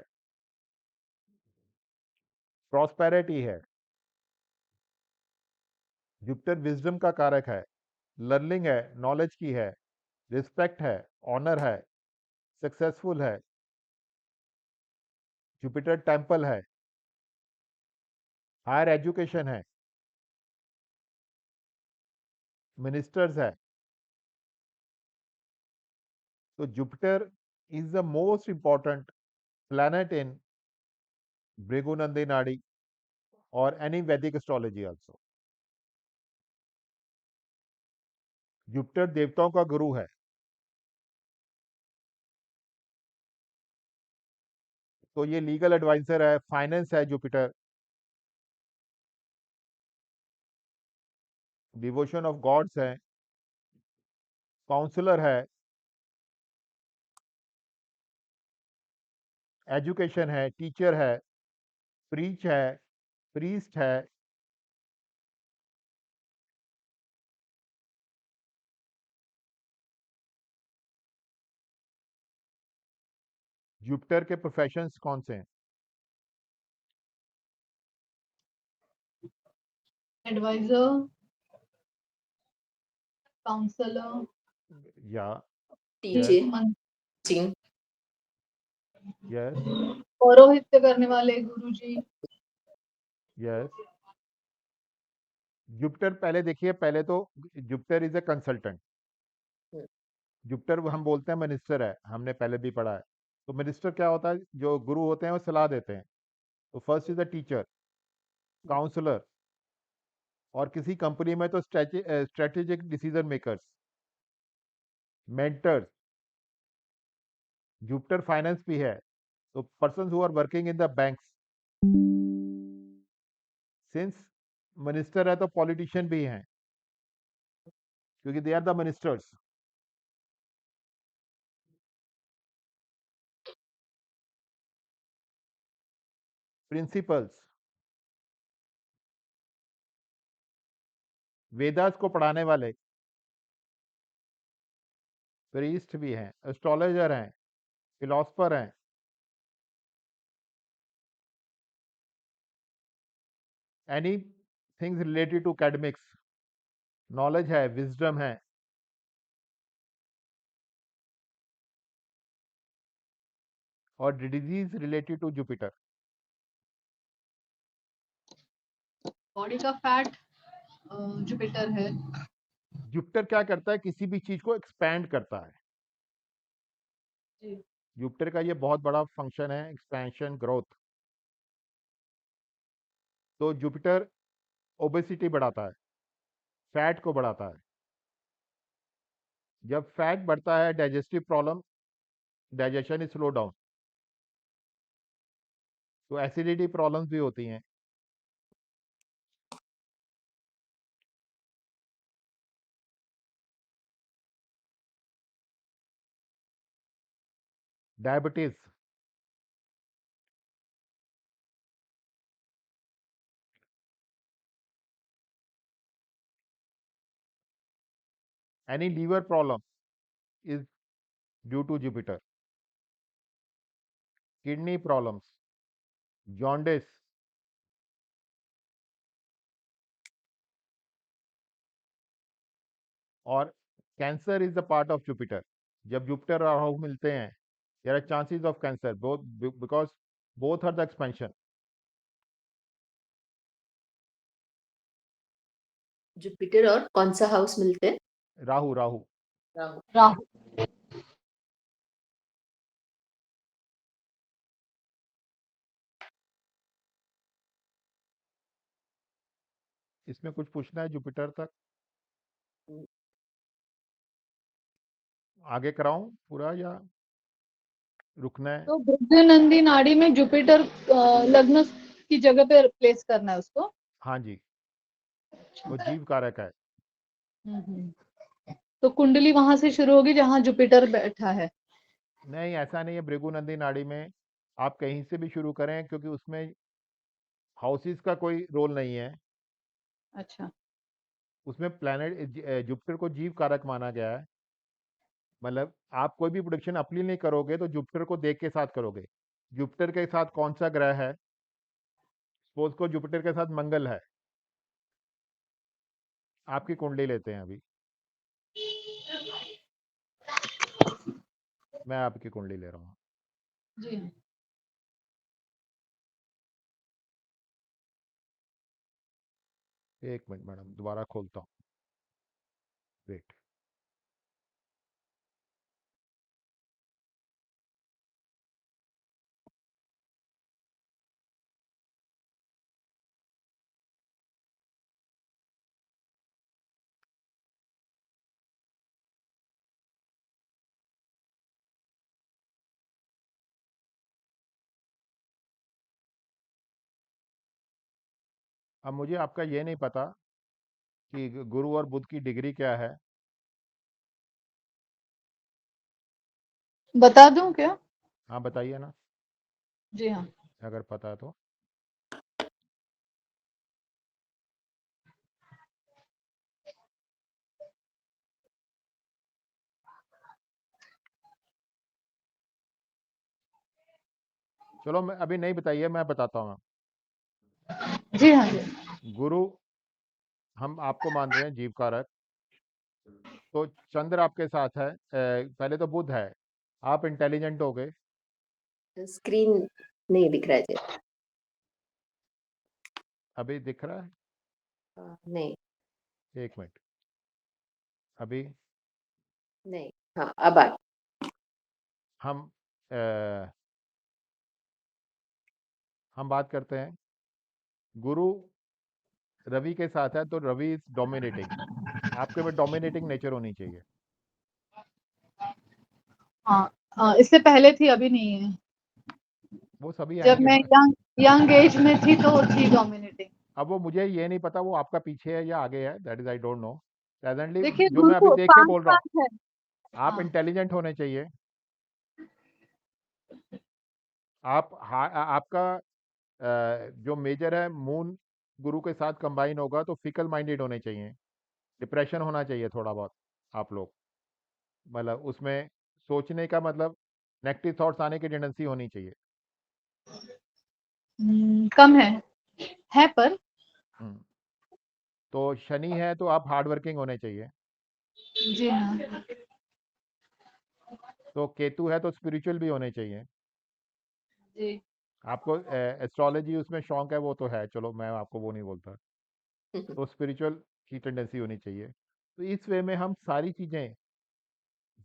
Speaker 1: प्रॉस्पेरिटी है। जुपिटर विजडम का कारक है, लर्निंग है, नॉलेज की है, रिस्पेक्ट है, ऑनर है, सक्सेसफुल है। जुपिटर टेम्पल है, हायर एजुकेशन है। मिनिस्टर्स है, तो Jupiter is the most important planet in Bhrigu Nadi or any Vedic astrology also. Jupiter देवताओं का गुरु है, तो ये लीगल एडवाइजर है, फाइनेंस है जुपिटर, डिवोशन ऑफ गॉड्स है, काउंसलर है, एजुकेशन है, टीचर है, प्रीच है, प्रीस्ट है, जुपिटर के प्रोफेशंस कौन से हैं?
Speaker 3: एडवाइजर, काउंसलर,
Speaker 1: या
Speaker 2: टीचिंग,
Speaker 3: मन-
Speaker 2: टीचिंग,
Speaker 1: यस
Speaker 3: पौरोहित्य करने वाले गुरुजी।
Speaker 1: यस जुपिटर पहले देखिए, पहले तो Jupiter is a consultant. Jupiter हम बोलते हैं मिनिस्टर है, हमने पहले भी पढ़ा है। तो मिनिस्टर क्या होता है? जो गुरु होते हैं वो सलाह देते हैं। तो first is a teacher, counsellor, और किसी कंपनी में तो strategic decision makers, mentors. Jupiter finance भी है, तो person who are working in the banks. Since minister है तो पॉलिटिशियन भी हैं, क्योंकि they are the ministers. Principals, Vedas को पढ़ाने वाले, प्रीस्ट भी हैं, एस्ट्रोलॉजर हैं, फिलोसफर हैं, any things related to academics, knowledge है, विजडम है, और disease related to Jupiter.
Speaker 3: Body का फैट जुपिटर है।
Speaker 1: जुपिटर क्या करता है? किसी भी चीज को एक्सपैंड करता है।
Speaker 3: जी।
Speaker 1: जुपिटर का ये बहुत बड़ा फंक्शन है, एक्सपेंशन, ग्रोथ। तो जुपिटर ओबेसिटी बढ़ाता है, फैट को बढ़ाता है। जब फैट बढ़ता है, digestive problem, digestion is slow down, तो एसिडिटी प्रॉब्लम्स भी होती हैं। Diabetes, any liver problem is due to Jupiter. Kidney problems, jaundice, और cancer is the part of Jupiter. जब जुपिटर और राहु मिलते हैं, there are chances of cancer, both because both are the expansion.
Speaker 2: Jupiter और कौन सा हाउस मिलते हैं?
Speaker 1: राहु राहु
Speaker 2: राहु।
Speaker 3: राहु।
Speaker 1: इसमें कुछ पूछना है जुपिटर तक? आगे कराऊं पूरा या रुकना है?
Speaker 3: तो भृगुनंदी नाड़ी में जुपिटर लग्न की जगह पे प्लेस करना है उसको।
Speaker 1: हाँ जी, वो जीव कारक है।
Speaker 3: तो कुंडली वहां से शुरू होगी जहां जुपिटर बैठा है।
Speaker 1: नहीं, ऐसा नहीं है। भृगुनंदी नाड़ी में आप कहीं से भी शुरू करें, क्योंकि उसमें हाउसेस का कोई रोल नहीं है।
Speaker 3: अच्छा।
Speaker 1: उसमें प्लैनेट जुपिटर को जीव कारक माना गया है। मतलब आप कोई भी प्रोडिक्शन अपनी नहीं करोगे तो जुपिटर को देख के साथ करोगे। जुपिटर के साथ कौन सा ग्रह है? सपोज को जुपिटर के साथ मंगल है। आपकी कुंडली लेते हैं अभी, मैं आपकी कुंडली ले रहा हूँ।
Speaker 3: जी।
Speaker 1: एक मिनट मैडम, दोबारा खोलता हूँ। वेट, अब मुझे आपका ये नहीं पता कि गुरु और बुध की डिग्री क्या है।
Speaker 3: बता दूं क्या?
Speaker 1: हाँ बताइए ना,
Speaker 3: जी हाँ।
Speaker 1: अगर पता है तो। चलो मैं अभी नहीं बताइए, मैं बताता हूँ।
Speaker 3: जी हाँ जी।
Speaker 1: गुरु हम आपको मान रहे हैं जीव कारक, तो चंद्र आपके साथ है, पहले तो बुध है, आप इंटेलिजेंट हो गए।
Speaker 2: स्क्रीन नहीं दिख रहा है जी।
Speaker 1: अभी दिख रहा है?
Speaker 2: नहीं,
Speaker 1: एक मिनट, अभी
Speaker 2: नहीं, हाँ, अब आ
Speaker 1: हम हम बात करते हैं, गुरु रवि के साथ है, तो रवि इज डोमिनेटिंग, आपके में डोमिनेटिंग नेचर होनी चाहिए।
Speaker 3: हाँ, इससे पहले थी, अभी नहीं है।
Speaker 1: वो सभी
Speaker 3: जब
Speaker 1: आएंगे
Speaker 3: मैं यंग एज में थी तो थी डोमिनेटिंग।
Speaker 1: अब वो मुझे ये नहीं पता वो आपका पीछे है या आगे है, that is I don't know presently.
Speaker 3: देखिए
Speaker 1: जो मैं अभी
Speaker 3: गुरु
Speaker 1: देख के
Speaker 3: पांच
Speaker 1: बोल रहा हूँ,
Speaker 3: पांच है।
Speaker 1: आप
Speaker 3: हाँ।
Speaker 1: इंटेलिजेंट होने चाहिए। आपका जो मेजर है मून गुरु के साथ कंबाइन होगा, तो फिकल माइंडेड होने चाहिए, डिप्रेशन होना चाहिए थोड़ा बहुत आप लोग, मतलब उसमें सोचने का मतलब नेगेटिव थॉट्स आने की टेंडेंसी होनी चाहिए।
Speaker 3: कम है पर।
Speaker 1: हम्म, तो शनि है तो आप हार्ड वर्किंग होने चाहिए।
Speaker 3: जी हाँ।
Speaker 1: तो केतु है तो स्पिरिचुअल भी होने चाहिए।
Speaker 3: जी।
Speaker 1: आपको एस्ट्रोलॉजी उसमें शौक है, वो तो है, चलो मैं आपको वो नहीं बोलता। तो स्पिरिचुअल की टेंडेंसी होनी चाहिए। तो इस वे में हम सारी चीज़ें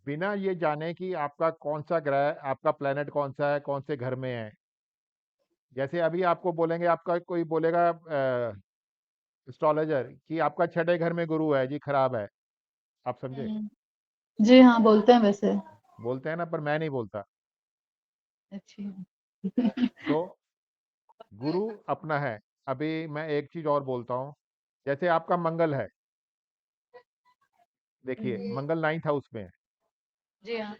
Speaker 1: बिना ये जाने कि आपका कौन सा ग्रह, आपका प्लेनेट कौन सा है, कौन से घर में है। जैसे अभी आपको बोलेंगे, आपका कोई बोलेगा एस्ट्रोलॉजर कि आपका छठे घर में गुरु है जी, खराब है, आप समझे?
Speaker 3: जी हाँ, बोलते हैं वैसे।
Speaker 1: बोलते हैं ना, पर मैं नहीं बोलता।
Speaker 3: अच्छी।
Speaker 1: तो गुरु अपना है। अभी मैं एक चीज़ और बोलता हूँ, जैसे आपका मंगल है, देखिए मंगल 9th हाउस में है,
Speaker 3: जी हाँ।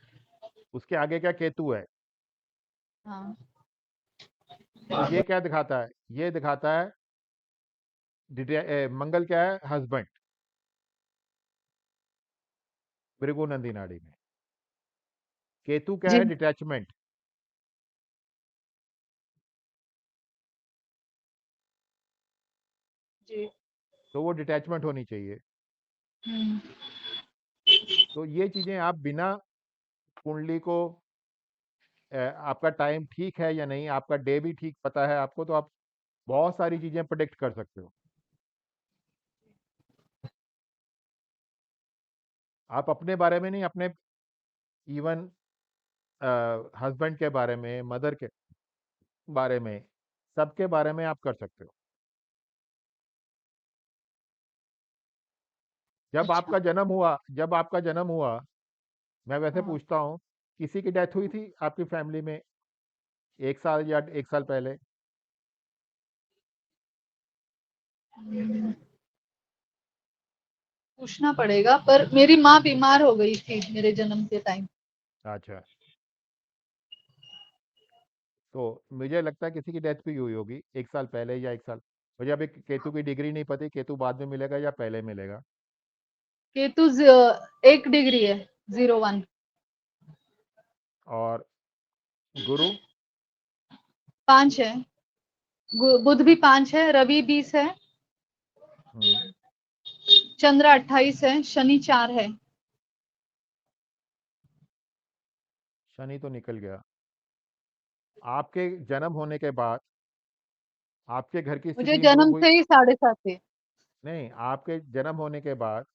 Speaker 1: उसके आगे क्या केतु है,
Speaker 3: हाँ।
Speaker 1: तो ये क्या दिखाता है? ये दिखाता है मंगल क्या है? हस्बैंड, भृगु नंदी नाड़ी में। केतु क्या
Speaker 3: जी।
Speaker 1: है? डिटैचमेंट।
Speaker 3: जी।
Speaker 1: तो वो डिटैचमेंट होनी चाहिए।
Speaker 3: हम्म।
Speaker 1: तो ये चीजें आप बिना कुंडली को आपका टाइम ठीक है या नहीं, आपका डे भी ठीक पता है आपको, तो आप बहुत सारी चीजें प्रेडिक्ट कर सकते हो। आप अपने बारे में नहीं, अपने इवन हस्बैंड के बारे में, मदर के बारे में, सबके बारे में आप कर सकते हो।
Speaker 3: अच्छा।
Speaker 1: जब आपका जन्म हुआ, मैं वैसे
Speaker 3: हाँ।
Speaker 1: पूछता हूँ, किसी की डेथ हुई थी आपकी फैमिली में 1 साल या 1 साल पहले?
Speaker 3: हम्म, पूछना पड़ेगा, पर मेरी माँ बीमार हो गई थी मेरे जन्म के टाइम।
Speaker 1: अच्छा, तो मुझे लगता है किसी की डेथ भी हुई होगी 1 साल पहले या 1 साल। मुझे अभी केतु की डिग्री नहीं पता, केतु बाद में मिलेगा या पहले मिलेगा।
Speaker 3: केतु 1 डिग्री है, 01।
Speaker 1: और गुरु
Speaker 3: 5 है। बुध भी 5 है, रवि 20 है,
Speaker 1: हम्म,
Speaker 3: चंद्र 28 है, शनि 4 है।
Speaker 1: शनि तो निकल गया। आपके जन्म होने के बाद आपके घर की
Speaker 3: मुझे
Speaker 1: स्थिति इंप्रूव
Speaker 3: जन्म
Speaker 1: हुई?
Speaker 3: से ही 7.5 थे।
Speaker 1: नहीं, आपके जन्म होने के बाद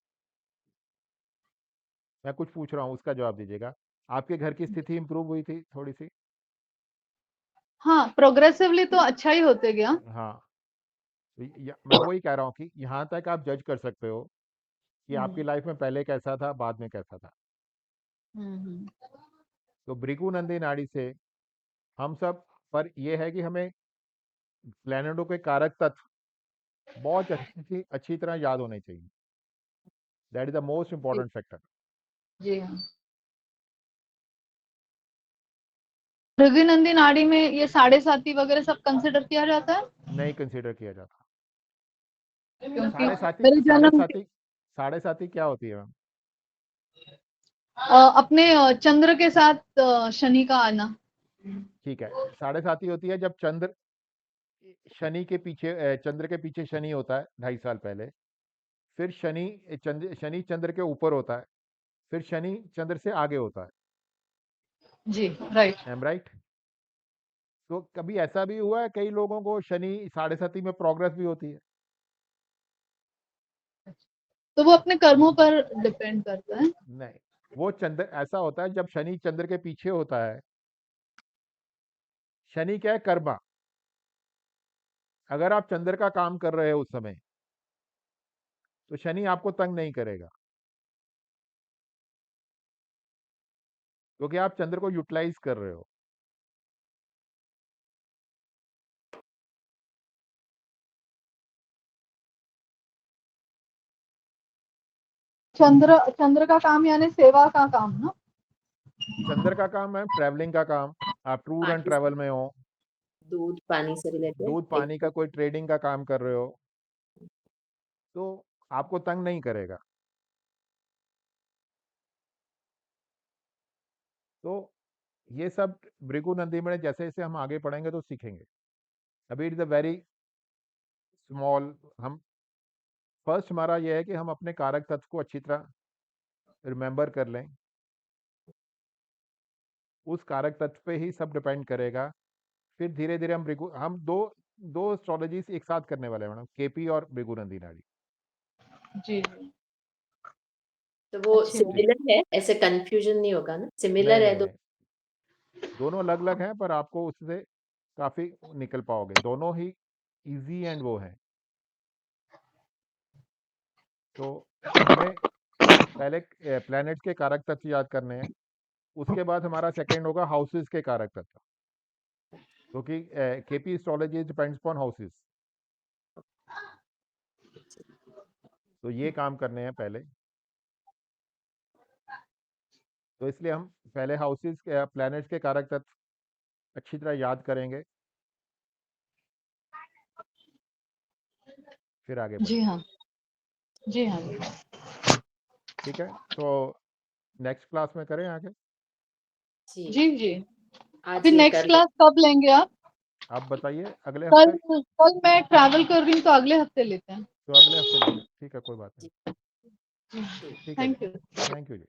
Speaker 1: मैं कुछ पूछ रहा हूँ, उसका जवाब दीजिएगा। आपके घर की स्थिति इंप्रूव हुई थी थोड़ी सी?
Speaker 3: हाँ, प्रोग्रेसिवली तो अच्छा ही होते गया।
Speaker 1: हाँ, तो मैं वही कह रहा हूँ कि यहाँ तक आप जज कर सकते हो कि आपकी लाइफ में पहले कैसा था, बाद में कैसा था।
Speaker 3: हम्म।
Speaker 1: तो भृगु नंदी नाड़ी से हम सब पर यह है कि हमें प्लैनेटों के कारक तत्व बहुत अच्छी तरह याद होने चाहिए। That is the most important factor.
Speaker 3: जी हाँ। भृगुनंदी नाड़ी में ये 7.5 वगैरह सब कंसिडर किया जाता है?
Speaker 1: नहीं कंसीडर किया जाता।
Speaker 3: क्योंकि
Speaker 1: साढ़े
Speaker 3: मेरे जन्म
Speaker 1: साढ़े साथी क्या होती है मैम?
Speaker 3: अपने चंद्र के साथ शनि का आना।
Speaker 1: ठीक है, साढ़े साथी होती है जब शनि के पीछे चंद्र के पीछे शनि होता है 2.5 साल पहले, फिर शनि चंद्र के ऊपर होता है, फिर शनि चंद्र से आगे होता है।
Speaker 3: जी राइट।
Speaker 1: Am right? तो कभी ऐसा भी हुआ है कई लोगों को शनि साढ़े साथी में प्रोग्रेस भी होती है?
Speaker 3: तो वो अपने कर्मों पर डिपेंड करता है।
Speaker 1: नहीं, वो चंद्र ऐसा होता है जब शनि चंद्र के पीछे होता है। शनि क्या है? कर्मा। अगर आप चंद्र का काम कर रहे हो उस समय तो शनि आपको तंग नहीं करेगा, क्योंकि आप चंद्र को यूटिलाइज कर रहे हो।
Speaker 3: चंद्र का काम यानी सेवा का काम ना?
Speaker 1: चंद्र का काम है ट्रैवलिंग का काम। आप टूर एंड
Speaker 2: पानी
Speaker 1: ट्रैवल में हो,
Speaker 2: दूध पानी से रिलेटेड
Speaker 1: दूध पानी का कोई ट्रेडिंग का काम कर रहे हो, तो आपको तंग नहीं करेगा। तो ये सब भृगु नंदी में जैसे जैसे हम आगे पढ़ेंगे तो सीखेंगे। अभी it is a very small. हम फर्स्ट हमारा यह है कि हम अपने कारक तत्व को अच्छी तरह रिमेंबर कर लें। उस कारक तत्व पे ही सब डिपेंड करेगा। फिर धीरे धीरे हम दो दो एस्ट्रोलॉजीज एक साथ करने वाले हैं मैडम, केपी और भृगु नंदी नाड़ी।
Speaker 3: जी।
Speaker 2: तो वो
Speaker 3: अच्छी बात।
Speaker 2: सिमिलर है, ऐसे कंफ्यूजन नहीं होगा ना?
Speaker 1: नहीं
Speaker 2: सिमिलर है
Speaker 1: नहीं
Speaker 2: तो
Speaker 1: नहीं, दोनों अलग अलग हैं, पर आपको उससे काफी निकल पाओगे। दोनों ही इजी एंड वो है। तो हमें पहले प्लैनेट्स के कारक तत्व याद करने हैं, उसके बाद हमारा सेकंड होगा हाउसेस के कारक तत्व, क्योंकि KP astrology depends upon houses. तो ये काम करने हैं पहले। तो इसलिए हम पहले हाउसेस के प्लैनेट्स के कारक तत्व अच्छी तरह याद करेंगे, फिर आगे
Speaker 3: जी
Speaker 1: बढ़ेंगे।
Speaker 3: हाँ। जी हाँ।
Speaker 1: ठीक है, तो नेक्स्ट क्लास में करें आगे।
Speaker 2: जी
Speaker 3: जी जी।
Speaker 2: आज
Speaker 3: फिर
Speaker 2: ये
Speaker 3: नेक्स्ट
Speaker 2: कर
Speaker 3: क्लास कब लेंगे आप?
Speaker 1: आप बताइए, अगले
Speaker 3: कल
Speaker 1: हफ्ते?
Speaker 3: कल मैं ट्रैवल कर रही हूँ तो अगले हफ्ते लेते हैं।
Speaker 1: तो अगले हफ्ते लेते हैं, ठीक है, कोई बात नहीं।
Speaker 2: जी
Speaker 1: ठीक है जी,
Speaker 3: thank you.
Speaker 1: Thank you ji.